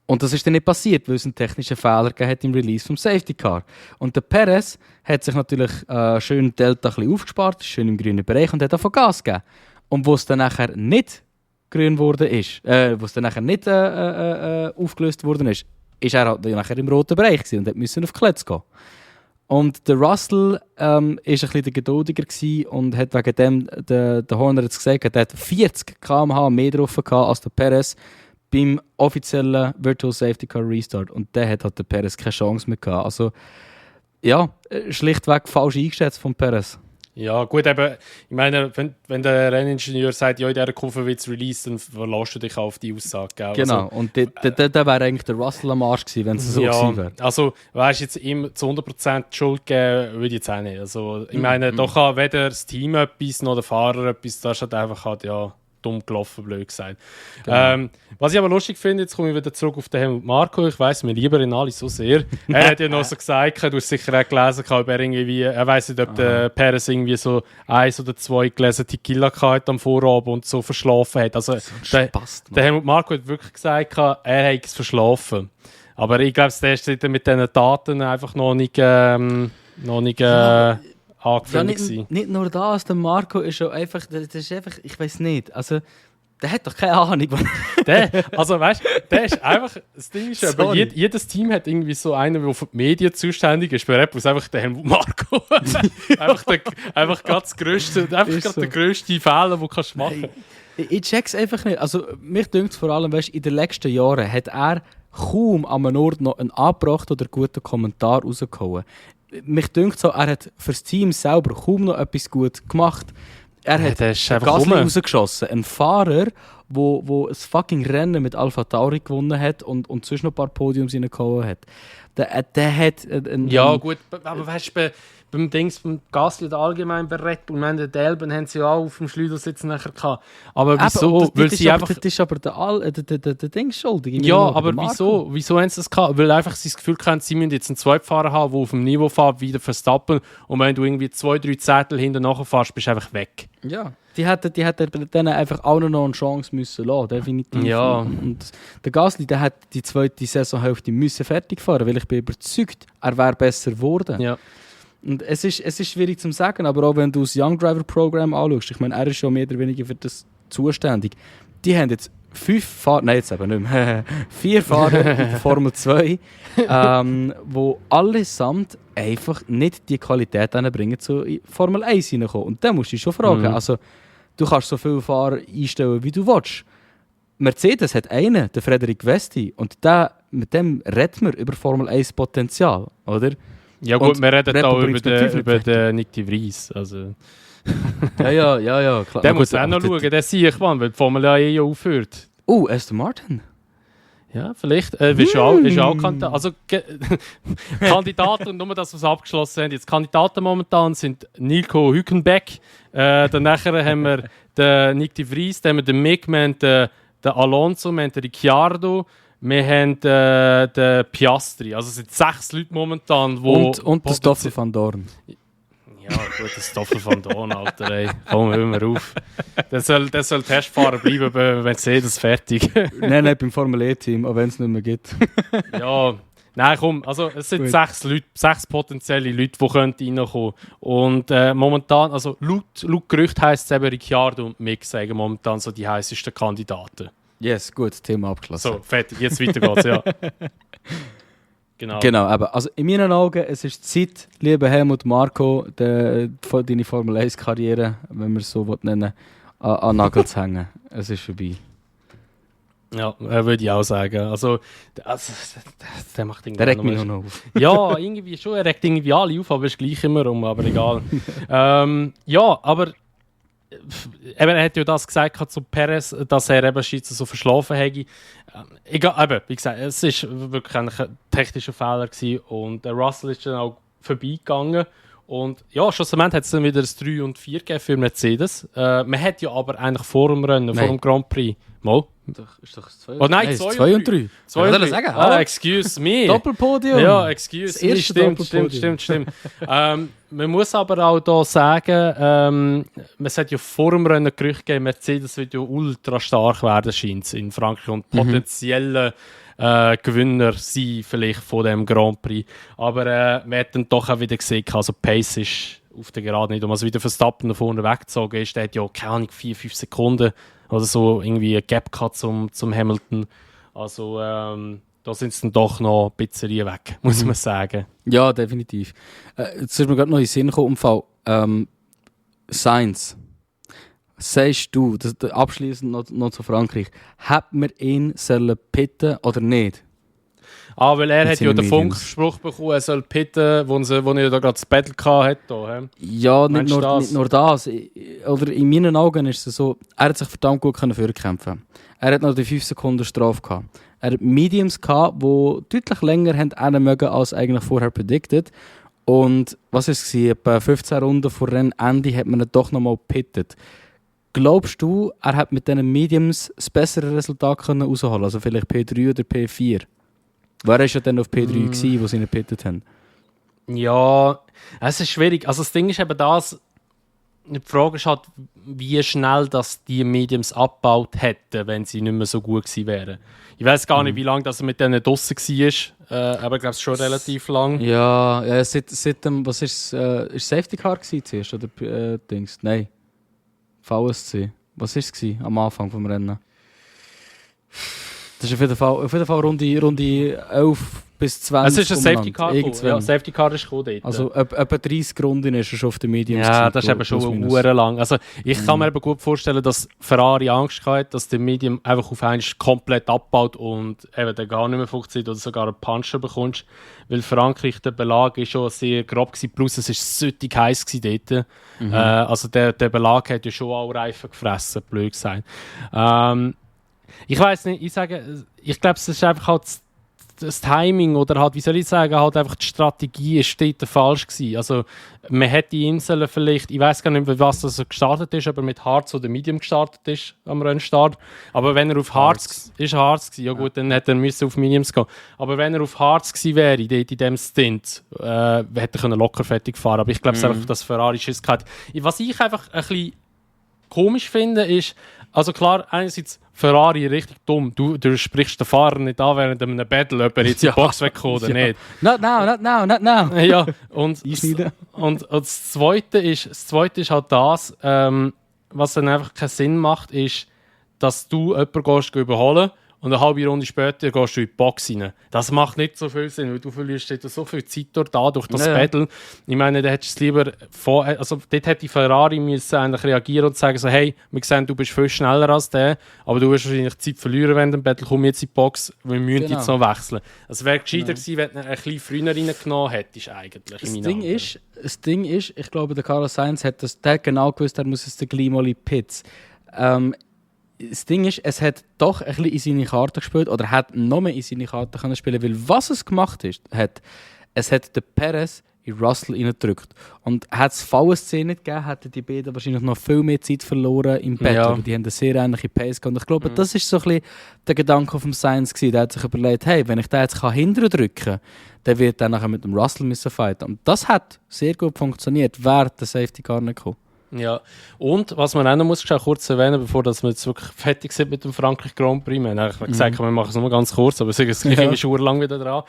Und das ist dann nicht passiert, weil es einen technischen Fehler gegeben hat im Release vom Safety Car. Und der Perez hat sich natürlich schön Delta ein bisschen aufgespart, schön im grünen Bereich und hat davon Gas gegeben. Und wo es dann nachher nicht grün wurde ist, wo es dann nachher nicht aufgelöst worden ist er halt nachher im roten Bereich gewesen und musste auf die Klötze gehen. Und der Russell ist ein bisschen der geduldiger gewesen und hat wegen dem, der Horner hat es gesagt, er hat 40 km/h mehr drauf gehabt als der Perez beim offiziellen Virtual Safety Car Restart. Und der hat der Perez keine Chance mehr gehabt. Also ja, schlichtweg falsch eingeschätzt von Perez. Ja, gut, eben, ich meine, wenn der Renningenieur sagt, ja, in dieser Kurve wird es released, dann verlässt du dich auch auf die Aussage. Gell? Genau, also, und der wäre eigentlich der Russell am Arsch gewesen, wenn es so gewesen wäre. Also, weißt du, jetzt ihm zu 100% die Schuld geben, würde ich jetzt auch nicht. Also, ich meine, da kann weder das Team etwas, noch der Fahrer etwas, das ist halt einfach halt, ja, dumm gelaufen, blöd gesagt. Genau. Was ich aber lustig finde, jetzt komme ich wieder zurück auf den Helmut Marko. Ich weiss, wir lieben ihn alle so sehr. Er hat ja noch so gesagt, du hast sicher auch gelesen, ob er weiss nicht, ob der Perez irgendwie so 1 oder 2 Gläser Tequila hatte am Vorabend und so verschlafen hat. Also, der Helmut Marko hat wirklich gesagt, er hat es verschlafen. Aber ich glaube, der ist mit diesen Daten einfach noch nicht angefüllt. Nicht nur das, der Marco ist ja einfach, das ist einfach, ich weiß nicht, also der hat doch keine Ahnung. Also weißt du, der ist einfach, das Ding ist, aber jedes Team hat irgendwie so einen, der für die Medien zuständig ist. Bei Red Bull ist einfach der Helmut Marko. einfach ganz grösste, so. Der grösste Fehler, den du machen kannst. Ich check's einfach nicht. Also mich dünkt vor allem, weißt, in den letzten Jahren hat er kaum an einem Ort noch einen angebrachten oder guten Kommentar rausgehauen. Mich dünkt so, er hat für das Team selber kaum noch etwas gut gemacht. Er hat Gasly rausgeschossen. Ein Fahrer, wo ein fucking Rennen mit Alpha Tauri gewonnen hat und sonst noch ein paar Podiums reingehauen hat. Der hat... ja gut, aber weißt du, beim Gasly oder allgemein bei Red Bull, den Delben haben sie ja auch auf dem Schleudersitz nachher gehabt. Aber wieso? Weil sie einfach... Das ist aber der Dings schuldig. Ja, aber wieso haben sie das gehabt? Weil einfach sie das Gefühl haben, sie müssen jetzt einen Zweitfahrer haben, der auf dem Niveau fährt, wieder Verstappen. Und wenn du irgendwie 2-3 Zettel hinten nachfährst, bist du einfach weg. Ja. Die hätten denen einfach auch noch eine Chance müssen lassen, definitiv. Ja. Und der Gasly, der hat die zweite Saisonhälfte müssen fertig fahren, weil ich bin überzeugt, er wäre besser geworden. Ja. Und es ist schwierig zu sagen, aber auch wenn du das Young Driver Program anschaust, ich meine, er ist schon mehr oder weniger für das zuständig. Die haben jetzt 5 Fahrer, nein, jetzt eben nicht mehr, 4 Fahrer in der Formel 2, wo allesamt einfach nicht die Qualität bringen, zu Formel 1 reinkommen. Und dann musst du dich schon fragen, also du kannst so viele Fahrer einstellen, wie du willst. Mercedes hat einen, den Frederik Vesti, und mit dem redet man über Formel 1 Potenzial, oder? Ja gut, und wir reden auch über den Nick de Vries. Also. ja, klar. Der muss auch noch schauen, der sehe ich, weil die Formel 1 aufhört. Aston Martin. Ja, vielleicht. Ist auch Kandidat. Also, Kandidaten, nur das, was abgeschlossen haben. Jetzt Kandidaten momentan sind Nico Hülkenberg. Dann nachher haben wir den Nick de Vries, dann haben wir den Mick, wir haben den Alonso, wir haben den Ricciardo. Wir haben den Piastri. Also es sind 6 Leute momentan, wo... Und der Stoffel van Dorn. Ja, gut, das Stoffel von Don, Alter, ey. Komm, hör mal auf. Der soll Testfahrer bleiben bei Mercedes fertig. Nein, beim Formel E-Team, auch wenn es nicht mehr gibt. Ja, nein, komm, also es sind 6 potenzielle Leute, die reinkommen könnten. Und momentan, also laut Gerücht heisst es eben, Ricciardo und Mick sagen momentan so die heißesten Kandidaten. Yes, gut, Thema abgeschlossen. So, fertig, jetzt weiter geht's, ja. Genau, aber also in meinen Augen, es ist Zeit, lieber Helmut Marko, deine Formel 1-Karriere, wenn wir es so nennen, an Nagel zu hängen. Es ist vorbei. Ja, würde ich auch sagen. Also der macht irgendwie... Der regt mich noch auf. Ja, irgendwie schon. Er regt irgendwie alle auf, aber ist gleich immer rum, aber egal. Ja, aber... Eben, er hat ja das gesagt zu Perez, dass er eben Schweizer so verschlafen hätte. Egal, eben, wie gesagt, es war wirklich ein technischer Fehler gewesen und der Russell ist dann auch vorbeigegangen. Und ja, schlussendlich hat es dann wieder ein 3 und 4 gegeben für Mercedes. Man hat ja aber eigentlich vor dem Rennen, vor dem Grand Prix... Mal? Ist doch 2 Oh nein, 2 und 3. 2 und 3. Sagen? Excuse me. Doppelpodium. Ja, excuse me. Stimmt. Man muss aber auch hier sagen, man hat ja vor dem Rennen Gerüchte gegeben, Mercedes wird ja ultra stark werden, scheint es in Frankreich und potenzielle Gewinner sein vielleicht von dem Grand Prix. Aber man hat dann doch auch wieder gesehen, also Pace ist auf der Gerade nicht. Und als wieder Verstappen vorne weggezogen ist, der hat ja, keine Ahnung, 4-5 Sekunden oder so irgendwie ein Gap gehabt zum Hamilton. Also da sind sie dann doch noch ein bisschen weg, muss man sagen. Ja, definitiv. Jetzt ist mir gerade noch in den Sinn gekommen, Sainz. Sagst du, abschließend noch zu Frankreich, hat man ihn sollen pitten oder nicht? Weil er hat ja den Funkspruch bekommen, er soll pitten, wo er da gerade das Battle hatte. Ja, nicht nur das. Oder in meinen Augen ist es so, er hat sich verdammt gut vorkämpfen. Er hat noch die 5 Sekunden Strafe gehabt. Er hat Mediums gehabt, die deutlich länger haben mögen als eigentlich vorher predicted. Und was war es? Etwa 15 Runden vor Rennende hat man ihn doch nochmal gepittet. Glaubst du, er hat mit diesen Mediums das bessere Resultat rausholen können? Also vielleicht P3 oder P4? Wer war ja dann auf P3, wo sie ihn gepittet haben? Ja, es ist schwierig. Also das Ding ist eben das, die Frage ist halt, wie schnell das die Mediums abgebaut hätten, wenn sie nicht mehr so gut gewesen wären. Ich weiß gar nicht, wie lange er mit denen draussen war, aber ich glaube, es schon relativ lang. Ja, seit dem, was ist es, Safety Car gewesen zuerst, oder Dings? Nein, VSC. Was war es am Anfang des Rennen? Das ist auf jeden Fall Runde 11 bis 20. Es ist ein Safety Car. Ja, Safety Car ist cool dort. Also etwa 30 Runden ist er schon auf den Mediums. Ja, das ist eben schon lang. Also ich kann mir eben gut vorstellen, dass Ferrari Angst hatte, dass der Medium einfach auf einmal komplett abbaut und eben dann gar nicht mehr funktioniert oder sogar einen Puncher bekommst. Weil Frankreich, der Belag ist schon sehr grob gewesen, plus es war süttig heiß dort. Also der Belag hat ja schon auch Reifen gefressen, blöd gesagt. Ich weiß nicht, ich glaube, es ist einfach halt das Timing oder halt, wie soll ich sagen, halt einfach die Strategie ist dort falsch gewesen. Also man hätte die Inseln vielleicht, ich weiß gar nicht, mit was das gestartet ist, aber mit Harz oder Medium gestartet ist am Rennstart. Aber wenn er auf Harz gewesen, ja gut, dann hätte er auf Mediums gehen. Aber wenn er auf Harz gewesen wäre, dort in diesem Stint, hätte er locker fertig fahren. Aber ich glaube, es ist einfach, dass Ferrari Schiss gehabt. Was ich einfach ein bisschen komisch finde, ist, also klar, einerseits Ferrari richtig dumm. Du sprichst den Fahrer nicht an während einem Battle, ob er jetzt in die Box wegkommt oder nicht. Not now. Ja, und das Zweite ist halt das, was dann einfach keinen Sinn macht, ist, dass du jemanden überholen und eine halbe Runde später gehst du in die Box rein. Das macht nicht so viel Sinn, weil du verlierst so viel Zeit durch das Battle. Ich meine, da hättest du es lieber also dort hätte die Ferrari müssen eigentlich reagieren und sagen so, hey, wir sehen, du bist viel schneller als der, aber du wirst wahrscheinlich Zeit verlieren während dem Battle, komm jetzt in die Box, wir müssen jetzt noch wechseln. Es wäre gescheiter gewesen, wenn du ein bisschen früher reingenommen hättest eigentlich. Das Ding ist, ich glaube, der Carlos Sainz hat genau gewusst, er muss jetzt den gleich mal in die Pits. Das Ding ist, es hat doch ein bisschen in seine Karte gespielt oder hat noch mehr in seine Karte können spielen, weil was es gemacht hat, es hat den Perez in Russell reingedrückt. Und hätte es Fallenszene nicht gegeben, hätten die beiden wahrscheinlich noch viel mehr Zeit verloren im Battle. Ja. Die haben eine sehr ähnliche Pace gehabt. Und ich glaube, das ist so ein bisschen der Gedanke vom Sainz gewesen. Der hat sich überlegt, hey, wenn ich den jetzt hinterher drücken kann, dann wird er nachher mit dem Russell müssen fighten. Und das hat sehr gut funktioniert, wäre der Safety gar nicht gekommen. Ja, und was man auch noch muss kurz erwähnen, bevor wir jetzt wirklich fertig sind mit dem Frankreich Grand Prix. Wir haben eigentlich gesagt, wir machen es nur ganz kurz, aber es ist gleich lang wieder dran.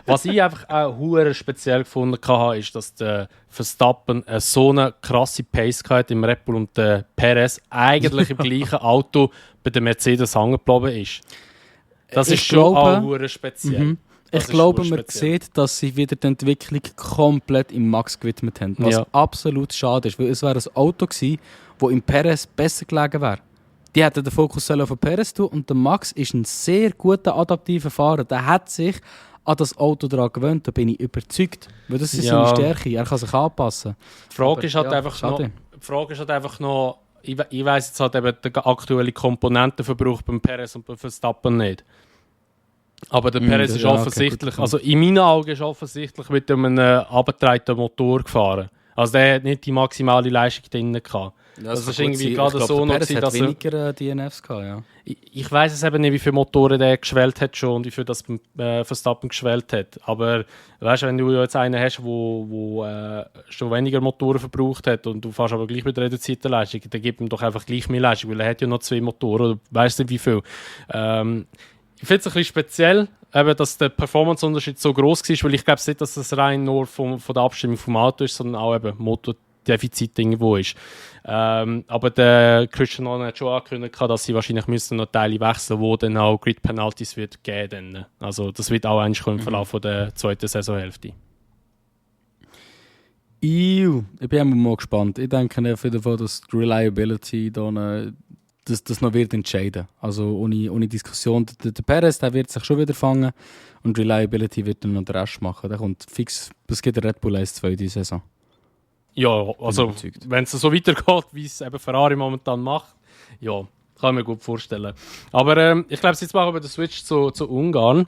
Was ich einfach auch hure speziell gefunden habe, ist, dass der Verstappen so eine krasse Pace hatte im Red Bull und der Perez eigentlich im gleichen Auto bei der Mercedes hängen geblieben ist. Das ist schon auch hure speziell. Ich glaube, man sieht, dass sie wieder die Entwicklung komplett im Max gewidmet haben. Was absolut schade ist, weil es wäre ein Auto gewesen, das im Perez besser gelegen wäre. Die hätten den Fokus auf Perez tun und der Max ist ein sehr guter, adaptiver Fahrer. Der hat sich an das Auto daran gewöhnt, da bin ich überzeugt. Weil das ist seine Stärke, er kann sich anpassen. Die Frage ist halt einfach noch, ich weiss jetzt halt eben den aktuellen Komponentenverbrauch beim Perez und beim Verstappen nicht. Aber der Perez ist offensichtlich, also in meinen Augen ist offensichtlich mit einem abgetragenen Motor gefahren. Also der hat nicht die maximale Leistung drin gehabt. Das ist irgendwie gerade so noch, dass er weniger DNFs gehabt, ja. Ich weiss es eben nicht, wie viele Motoren der geschwellt hat schon und wie viel das Verstappen geschwellt hat. Aber weißt, wenn du jetzt einen hast, der schon weniger Motoren verbraucht hat und du fährst aber gleich mit reduzierter Leistung, dann gib ihm doch einfach gleich mehr Leistung, weil er hat ja noch 2 Motoren oder weiss nicht wie viel. Ich finde es ein bisschen speziell, eben, dass der Performance-Unterschied so groß war, weil ich glaube nicht, dass das rein nur von der Abstimmung vom Auto ist, sondern auch eben Motordefizit irgendwo ist. Aber der Christian Horner hat schon angekündigt, dass sie wahrscheinlich noch Teile wechseln müssen, wo dann auch Grid-Penalties wird geben. Also das wird auch eigentlich im Verlauf der zweiten Saisonhälfte. Ich bin mal gespannt. Ich denke auf jeden Fall, dass die Reliability dann das noch wird entscheiden. Also ohne Diskussion. Der Perez, der wird sich schon wieder fangen und Reliability wird dann noch den Rest machen. Der kommt fix, es gibt der Red Bull 1-2 diese Saison. Ja, also wenn es so weitergeht, wie es eben Ferrari momentan macht, ja, kann ich mir gut vorstellen. Aber ich glaube, jetzt machen wir den Switch zu Ungarn.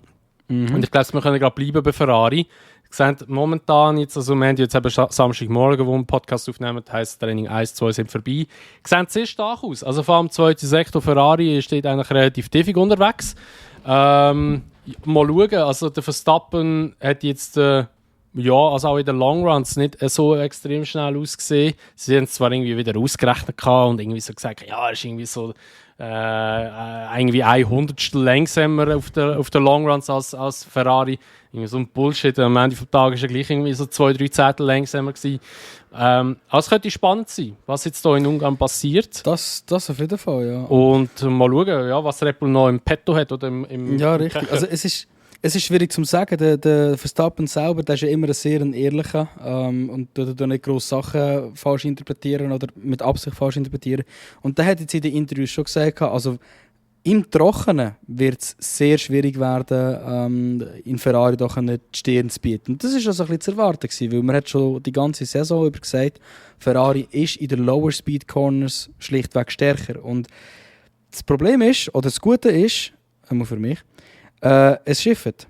Und ich glaube, wir können gerade bleiben bei Ferrari. Sehen momentan, jetzt, also wir haben jetzt eben Samstagmorgen, wo wir einen Podcast aufnehmen, heisst Training 1, 2 sind vorbei. Sehen sehr stark aus. Also vor allem im zweiten Sektor Ferrari steht eigentlich relativ tiefig unterwegs. Mal schauen, also der Verstappen hat jetzt, also auch in den Longruns nicht so extrem schnell ausgesehen. Sie haben es zwar irgendwie wieder ausgerechnet und irgendwie so gesagt, ja, er ist irgendwie so irgendwie 1/100 langsamer auf der Longruns als Ferrari. Irgendwie so ein Bullshit. Am Ende des Tages war er gleich irgendwie so 2-3 Zehntel langsamer gewesen. Also es könnte spannend sein, was jetzt hier in Ungarn passiert. Das auf jeden Fall, ja. Und mal schauen, ja, was Red Bull noch im Petto hat oder im ja, richtig. Also es ist schwierig zu sagen. Der Verstappen selber, der ist ja immer ein sehr ehrlicher und tut nicht grosse Sachen falsch interpretieren oder mit Absicht falsch interpretieren. Und der hat jetzt in den Interviews schon gesagt, also im Trockenen wird es sehr schwierig werden, in Ferrari doch die Stirn zu bieten. Und das war also ein bisschen zu erwarten gewesen, weil man hat schon die ganze Saison über gesagt, Ferrari ist in den Lower Speed Corners schlichtweg stärker. Und das Problem ist, oder das Gute ist, einmal für mich, es schifft.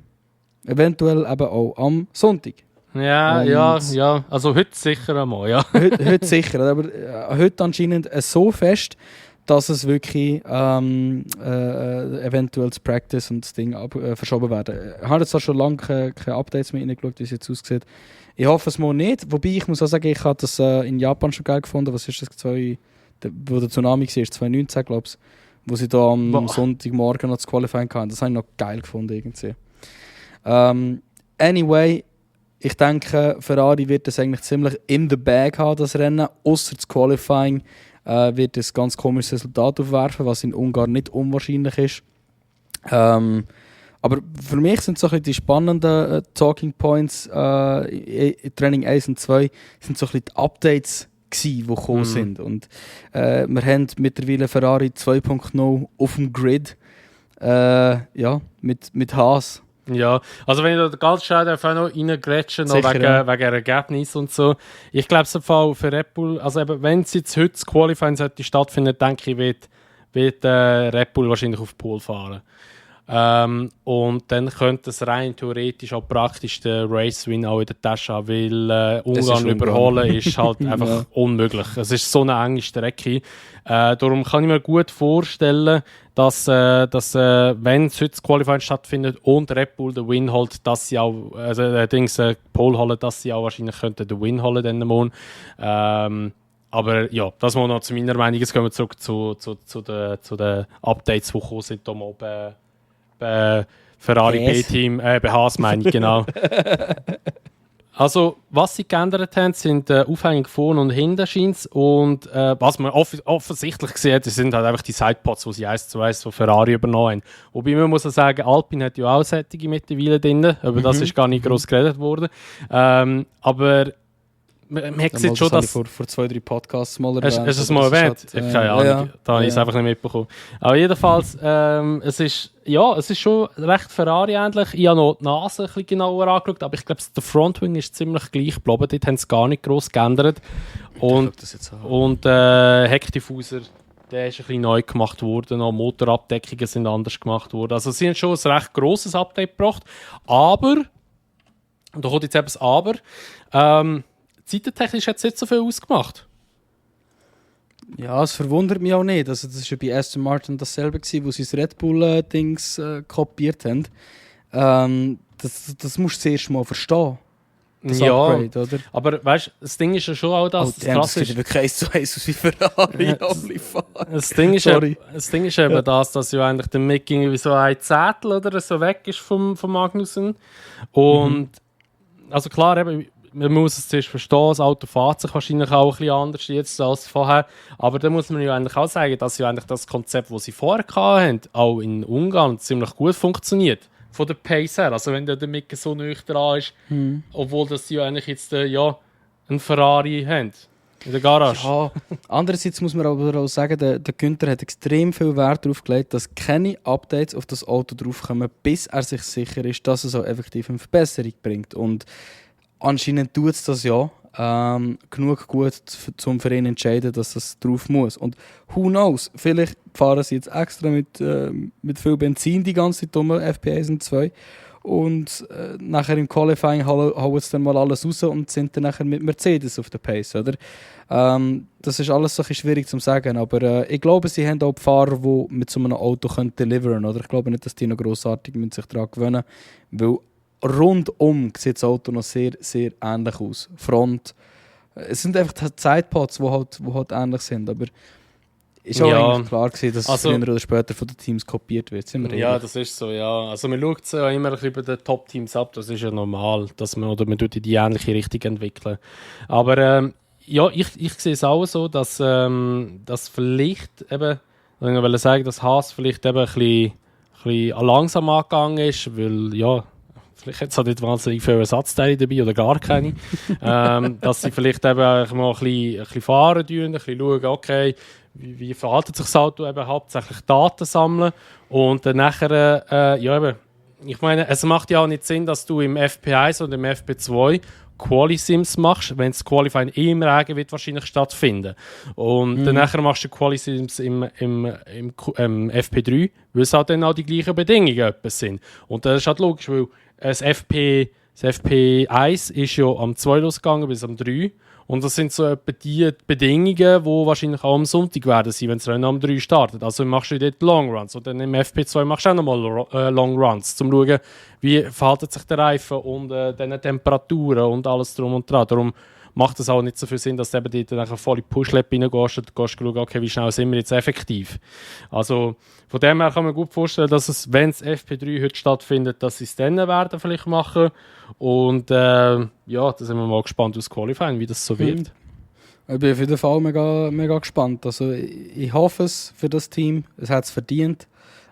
Eventuell eben auch am Sonntag. Ja. Also heute sicher einmal, ja. Heute sicher, aber heute anscheinend so fest, dass es wirklich eventuell das Practice und das Ding verschoben werden. Ich habe jetzt auch schon lange keine Updates mehr reingeschaut, wie es jetzt aussieht. Ich hoffe es mal nicht, wobei ich muss auch sagen, ich habe das in Japan schon geil gefunden. Was ist das? Wo der Tsunami war, 2019, glaube ich. Wo sie da am Sonntagmorgen noch das Qualifying hatten. Das habe ich noch geil gefunden irgendwie. Anyway, ich denke, Ferrari wird das eigentlich ziemlich in the bag haben, das Rennen. Ausser das Qualifying wird ein ganz komisches Resultat aufwerfen, was in Ungarn nicht unwahrscheinlich ist. Aber für mich sind so ein bisschen die spannenden Talking Points in Training 1 und 2 sind so ein bisschen die Updates, die gekommen sind. Und wir haben mittlerweile Ferrari 2.0 auf dem Grid. Mit Haas. Ja, also wenn ich da ganz schnell noch reingrätschen wegen Ergebnis und so. Ich glaube es im Fall für Red Bull, also eben, wenn es jetzt heute das Qualifying sollte stattfinden, denke ich, wird Red Bull wahrscheinlich auf Pole fahren. Und dann könnte es rein theoretisch auch praktisch den Race-Win auch in der Tasche haben, weil Ungarn überholen ist halt einfach unmöglich. Es ist so eine enge Strecke. Darum kann ich mir gut vorstellen, dass wenn heute das Qualifying stattfindet und Red Bull den Win holt, dass sie auch, Pole holen, dass sie auch wahrscheinlich könnten den Win holen diesen Monat. Aber ja, das mal noch zu meiner Meinung. Jetzt gehen wir zurück zu den Updates, die gekommen sind bei Ferrari B-Team, bei Haas meine ich, genau. Also, was sie geändert haben, sind Aufhängung vorne und hinten scheint's. Und was man offensichtlich gesehen hat, sind halt einfach die Sidepods, die sie 1:1 von Ferrari übernommen haben. Wobei man muss sagen, Alpine hat ja auch solche mittlerweile drin. Über das ist gar nicht gross geredet worden. Aber man hat gesehen schon, dass... vor 2-3 Podcasts mal erwähnt. Hast du es mal erwähnt? Keine Ahnung, da habe ich es einfach nicht mitbekommen. Aber jedenfalls, es ist schon recht Ferrari-ähnlich. Ich habe noch die Nase ein bisschen genauer angeschaut, aber ich glaube, der Frontwing ist ziemlich gleich geblieben. Dort haben sie gar nicht gross geändert. Und Heckdiffuser, der ist ein bisschen neu gemacht worden. Auch Motorabdeckungen sind anders gemacht worden. Also sie haben schon ein recht grosses Update gebracht. Aber, und da kommt jetzt eben das Aber, zeitentechnisch hat es nicht so viel ausgemacht. Ja, es verwundert mich auch nicht. Also, das war ja bei Aston Martin dasselbe, wo sie das Red Bull-Dings kopiert haben. Das musst du zuerst mal verstehen. Das Upgrade, oder? Aber weißt du, das Ding ist ja schon auch das. Das sieht wirklich 1:1 aus wie Ferrari. Ja, das Ding ist eben das, dass ja eigentlich der Mick irgendwie so ein Zettel oder so weg ist vom Magnussen. Und also klar, eben, man muss es zuerst verstehen, das Auto fährt sich wahrscheinlich auch ein bisschen anders jetzt als vorher. Aber da muss man ja eigentlich auch sagen, dass ja eigentlich das Konzept, das sie vorher hatten, auch in Ungarn ziemlich gut funktioniert. Von der Pace her. Also wenn der Mick so nah dran ist, obwohl das sie ja eigentlich jetzt einen Ferrari haben. In der Garage. Ja, andererseits muss man aber auch sagen, der Günther hat extrem viel Wert darauf gelegt, dass keine Updates auf das Auto draufkommen, bis er sich sicher ist, dass es auch effektiv eine Verbesserung bringt. Und anscheinend tut es das ja genug gut, zum für ihn entscheiden, dass das drauf muss. Und who knows, vielleicht fahren sie jetzt extra mit viel Benzin die ganze Zeit um, FP1 und 2. Und nachher im Qualifying hauen sie dann mal alles raus und sind dann nachher mit Mercedes auf der Pace, oder? Das ist alles so ein bisschen schwierig zu sagen, aber ich glaube, sie haben auch die Fahrer, die mit so einem Auto deliveren können, oder? Ich glaube nicht, dass die noch grossartig sich daran gewöhnen müssen, weil rundum sieht das Auto noch sehr, sehr ähnlich aus. Front. Es sind einfach die Sidepods, die halt ähnlich sind, aber ist auch eigentlich klar gewesen, dass es früher oder später von den Teams kopiert wird. Sind wir ja, das ist so, ja. Also man schaut es ja immer ein bisschen bei den Top-Teams ab, das ist ja normal, dass man tut in die ähnliche Richtung entwickeln. Aber ja, ich sehe es auch so, dass vielleicht eben, ich will sagen, dass Haas vielleicht eben ein bisschen langsam angegangen ist, weil ja, vielleicht hat es halt nicht wahnsinnig viele Ersatzteile dabei oder gar keine. Dass sie vielleicht eben mal ein bisschen fahren tun, ein bisschen schauen, okay, wie verhaltet sich das Auto, eben hauptsächlich Daten sammeln und dann nachher, ja eben, ich meine, es macht ja auch nicht Sinn, dass du im FP1 und im FP2 Quali-Sims machst, wenn das Qualifying im Regen wird wahrscheinlich stattfinden. Und dann nachher machst du Quali-Sims im FP3, weil es halt dann auch die gleichen Bedingungen sind. Und das ist halt logisch, weil das FP1 ist ja am 2 losgegangen bis am 3. Und das sind so etwa die Bedingungen, die wahrscheinlich auch am Sonntag werden sein, wenn das Rennen am 3 startet. Also machst du dort Long Runs und dann im FP2 machst du auch nochmal Long Runs, um zu schauen, wie verhält sich der Reifen und dann Temperaturen und alles drum und dran. Darum macht es auch nicht so viel Sinn, dass du eben dort nachher voll in die Push-Lap reingehst und schauen, okay, wie schnell sind wir jetzt effektiv. Also von dem her kann man gut vorstellen, dass es, wenn das FP3 heute stattfindet, dass sie es dann werden vielleicht machen. Und ja, da sind wir mal gespannt aufs Qualifying, wie das so wird. Ich bin auf jeden Fall mega, mega gespannt. Also ich hoffe es für das Team, es hat es verdient,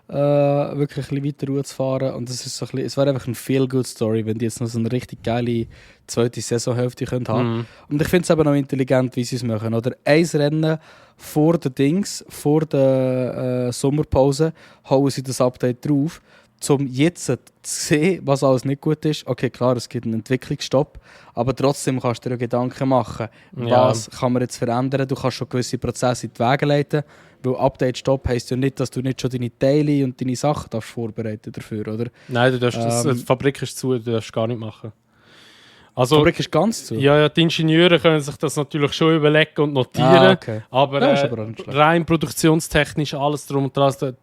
wirklich ein bisschen weiter Ruhe zu fahren. Und es wäre einfach eine Feel-Good-Story, wenn die jetzt noch so eine richtig geile zweite Saisonhälfte haben können. Und ich finde es eben auch intelligent, wie sie es machen. Oder ein Rennen vor der Sommerpause, hauen sie das Update drauf. um jetzt zu sehen, was alles nicht gut ist. Okay, klar, es gibt einen Entwicklungsstopp, aber trotzdem kannst du dir Gedanken machen, was kann man jetzt verändern. Du kannst schon gewisse Prozesse in die Wege leiten, weil Update-Stopp heisst ja nicht, dass du nicht schon deine Teile und deine Sachen vorbereiten dafür, oder? Nein, du darfst die Fabrik ist zu, du darfst gar nicht machen. Also, die Fabrik ist ganz zu? Ja, die Ingenieure können sich das natürlich schon überlegen und notieren, okay. aber rein produktionstechnisch alles drum und dran, du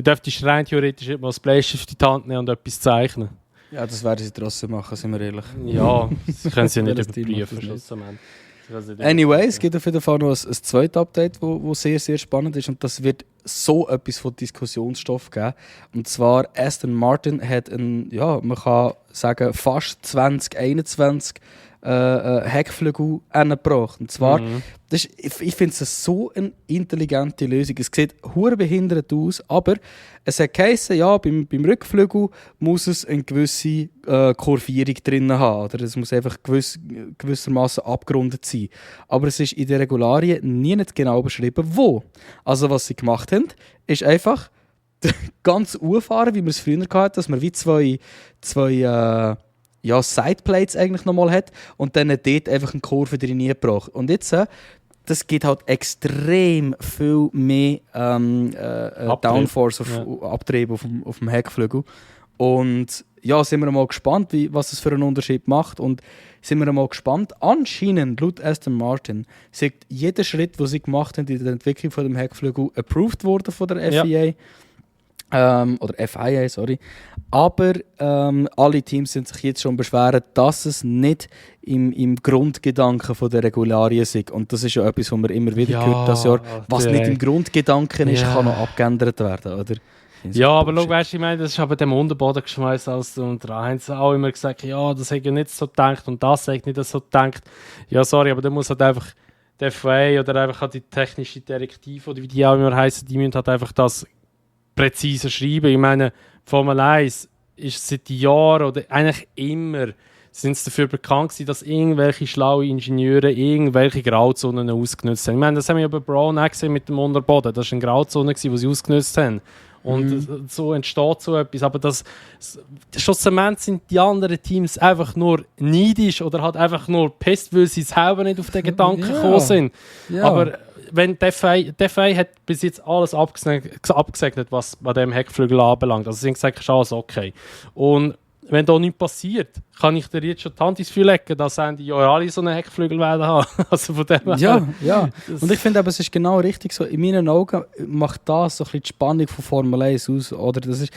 dürftest rein theoretisch mal das Bleistift in die Hand nehmen und etwas zeichnen. Ja, das werden sie trotzdem machen, sind wir ehrlich. Ja, das können sie ja nicht überprüfen. Anyway, es gibt auf jeden Fall noch ein zweites Update, wo sehr, sehr spannend ist und das wird so etwas von Diskussionsstoff geben. Und zwar Aston Martin hat man kann sagen, fast 2021 Heckflügel angebracht. Und zwar, ich finde es so eine intelligente Lösung. Es sieht hure behindert aus, aber es hat geheißen, ja, beim Rückflügel muss es eine gewisse Kurvierung drin haben. Oder es muss einfach gewissermaßen abgerundet sein. Aber es ist in den Regularien nie nicht genau beschrieben, wo. Also was sie gemacht haben, ist einfach ganz auffahren, wie man es früher hatte, dass man wie zwei Sideplates eigentlich nochmal hat und dann dort einfach eine Kurve drin gebracht. Und jetzt, das gibt halt extrem viel mehr Downforce, Abtrieb auf dem Heckflügel. Und ja, sind wir mal gespannt, was es für einen Unterschied macht. Und sind wir mal gespannt. Anscheinend, laut Aston Martin, ist jeder Schritt, den sie gemacht haben in der Entwicklung von dem Heckflügel, approved worden von der FIA. Ja. Oder FIA, sorry. Aber alle Teams sind sich jetzt schon beschweren, dass es nicht im Grundgedanken von der Regularien ist. Und das ist ja etwas, was man immer wieder hört das Jahr. Was nicht im Grundgedanken ist, kann noch abgeändert werden, oder? Ja, aber schau, weißt du, ich meine, das ist aber dem Unterboden geschmeißt als und da haben sie auch immer gesagt, ja, das hätte ja nicht so gedacht und das hätte nicht so gedacht. Ja, sorry, aber da muss halt einfach die FIA oder einfach die technische Direktive oder wie die auch immer heißen, die müssen halt einfach das präziser schreiben. Ich meine, Formel 1 ist seit Jahren oder eigentlich immer sind sie dafür bekannt gewesen, dass irgendwelche schlaue Ingenieure irgendwelche Grauzonen ausgenutzt haben. Ich meine, das haben wir ja bei Brown auch gesehen mit dem Unterboden. Das war eine Grauzone, die sie ausgenutzt haben. Und so entsteht so etwas. Aber schlussendlich sind die anderen Teams einfach nur neidisch oder halt einfach nur pisst, weil sie selber nicht auf den Gedanken gekommen sind. Ja. Aber wenn der FIA hat bis jetzt alles abgesegnet, was bei dem Heckflügel anbelangt. Also sie haben gesagt, ist alles okay. Und wenn da nichts passiert, kann ich dir jetzt schon die Hand ins Feuer legen, dass die ja alle so einen Heckflügel werden haben. Also von dem ja. Und ich finde aber, es ist genau richtig so. In meinen Augen macht das so ein bisschen die Spannung von Formel 1 aus. Oder das ist,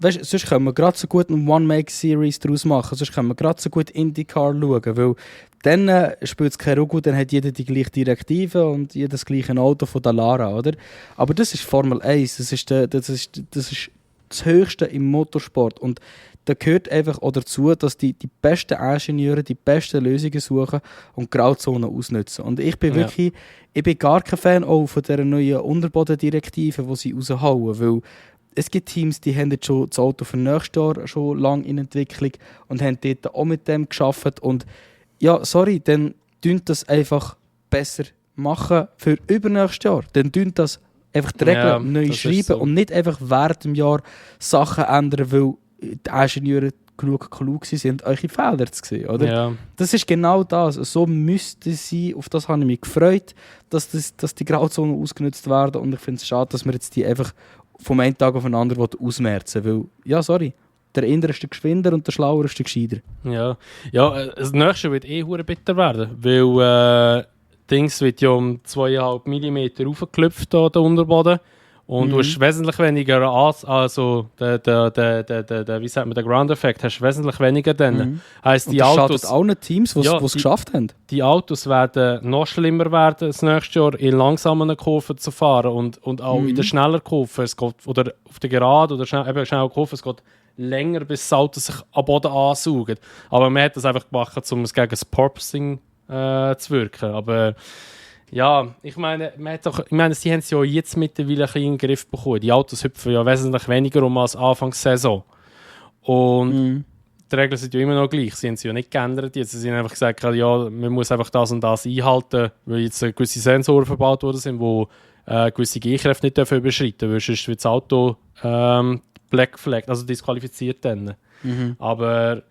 weißt, sonst können wir gerade so gut eine One-Make-Series daraus machen. Sonst können wir gerade so gut IndyCar schauen. Weil dann spielt es keine Rolle, dann hat jeder die gleiche Direktive und jeder das gleiche Auto von der Lara, oder? Aber das ist Formel 1. Das ist das Höchste im Motorsport. Und da gehört einfach auch dazu, dass die besten Ingenieure die besten Lösungen suchen und Grauzonen ausnutzen. Und ich bin wirklich, ich bin gar kein Fan auch von dieser neuen Unterbodendirektive, die sie raushauen, weil es gibt Teams, die haben jetzt schon das Auto für nächstes Jahr schon lange in Entwicklung und haben dort auch mit dem gearbeitet. Und ja, sorry, dann tun das einfach besser machen für übernächstes Jahr. Dann tun das einfach die Regeln neu schreiben so. Und nicht einfach während dem Jahr Sachen ändern, weil die Ingenieure genug klug sind, eure Fehler zu sehen, oder? Ja. Das ist genau das. So müsste sie, auf das habe ich mich gefreut, dass die Grauzonen ausgenutzt werden und ich finde es schade, dass wir jetzt die einfach vom einen Tag auf den anderen ausmerzen, weil, ja, sorry, der Inder ist der geschwinder und der schlauer ist der gescheiter. Ja, das nächste wird hure bitter werden, weil Dings wird ja um 2,5 mm raufgeklüpft, der Unterboden. Und du hast wesentlich weniger, also wie sagt man, der Ground-Effekt hast wesentlich weniger dann. Heisst, die Autos schadet auch nicht Teams, die es geschafft haben. Die Autos werden noch schlimmer werden das nächste Jahr, in langsamen Kurven zu fahren und auch in den schnelleren Kurven. Es geht, oder auf der Gerade oder schnellen Kurven, es geht länger, bis das Auto sich am Boden ansaugt. Aber man hat das einfach gemacht, um es gegen das Porpoising zu wirken. Aber ja, ich meine, sie haben es ja jetzt mittlerweile ein bisschen in den Griff bekommen. Die Autos hüpfen ja wesentlich weniger als Anfangssaison. Und die Regeln sind ja immer noch gleich. Sie haben sie ja nicht geändert. Jetzt sie haben einfach gesagt, ja, man muss einfach das und das einhalten, weil jetzt gewisse Sensoren verbaut worden sind, die gewisse G-Kräfte nicht überschreiten dürfen, weil sonst wird das Auto Black Flag, also disqualifiziert dann. Aber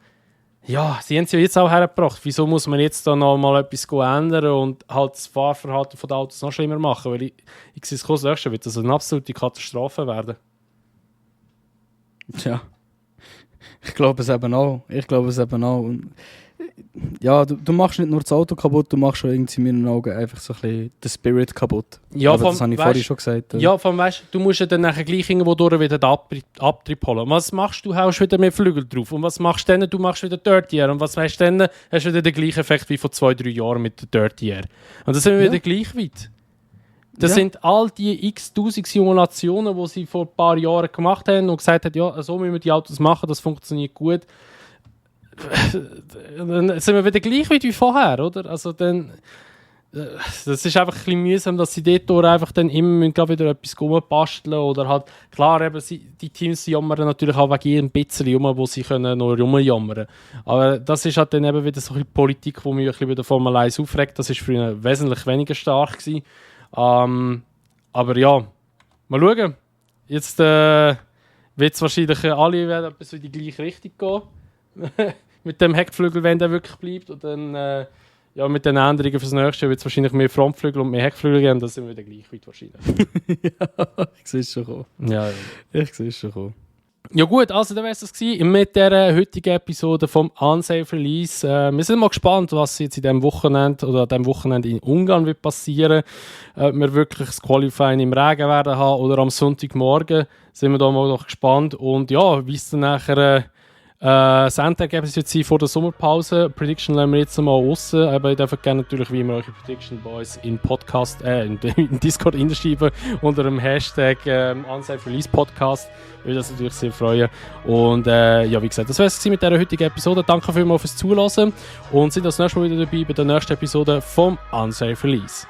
ja, sie haben es ja jetzt auch hergebracht. Wieso muss man jetzt da noch mal etwas ändern und halt das Fahrverhalten der Autos noch schlimmer machen? Weil ich sehe es kurz nächstes, wird das eine absolute Katastrophe werden. Tja. Ich glaube es eben auch. Und ja, du machst nicht nur das Auto kaputt, du machst schon irgendwie in meinen Augen einfach so ein bisschen den Spirit kaputt. Ja, aber das habe ich vorhin schon gesagt. Ja, vom weißt, du musst ja dann nachher gleich irgendwo durch wieder den Abtrieb holen. Was machst du? Haust wieder mehr Flügel drauf. Und was machst du dann? Du machst wieder Dirty Air. Und was weißt du dann? Hast du wieder den gleichen Effekt wie vor 2-3 Jahren mit der Dirty Air. Und dann sind wir wieder gleich weit. Das sind all die x-tausend Simulationen, die sie vor ein paar Jahren gemacht haben und gesagt haben, ja, so müssen wir die Autos machen, das funktioniert gut. Dann sind wir wieder gleich weit wie vorher, oder? Also dann, das ist einfach ein bisschen mühsam, dass sie dort einfach dann immer wieder etwas rumbasteln oder halt, klar, eben, die Teams jammern natürlich auch wegen jedem bisschen rum, wo sie können noch rumjammern. Aber das ist halt dann eben wieder so eine Politik, die mich ein bisschen bei der Formel 1 aufregt. Das war früher wesentlich weniger stark gewesen. Aber ja, mal schauen. Jetzt wird es wahrscheinlich alle werden etwas in die gleiche Richtung gehen. Mit dem Heckflügel, wenn der wirklich bleibt. Und dann mit den Änderungen fürs nächste wird es wahrscheinlich mehr Frontflügel und mehr Heckflügel geben. Dann sind wir wieder gleich weit wahrscheinlich. Ja, ich sehe es schon kommen. Ja. Ich sehe es schon kommen. Ja gut, also dann wäre es das gewesen mit dieser heutigen Episode vom Unsafe Release. Wir sind mal gespannt, was jetzt in diesem Wochenende oder an diesem Wochenende in Ungarn wird passieren. Ob wir wirklich das Qualifying im Regen werden haben oder am Sonntagmorgen. Sind wir da mal noch gespannt. Und ja, wie es dann nachher das Endergebnis wird sein vor der Sommerpause. Prediction lassen wir jetzt mal raus. Aber ihr dürft gerne natürlich wie immer eure Prediction Boys in Podcast, in Discord hinschreiben unter dem Hashtag Unsafe Release Podcast. Würde das natürlich sehr freuen. Und ja, wie gesagt, das wäre es mit dieser heutigen Episode. Danke vielmals fürs Zuhören und sind das nächste Mal wieder dabei bei der nächsten Episode vom Unsafe Release.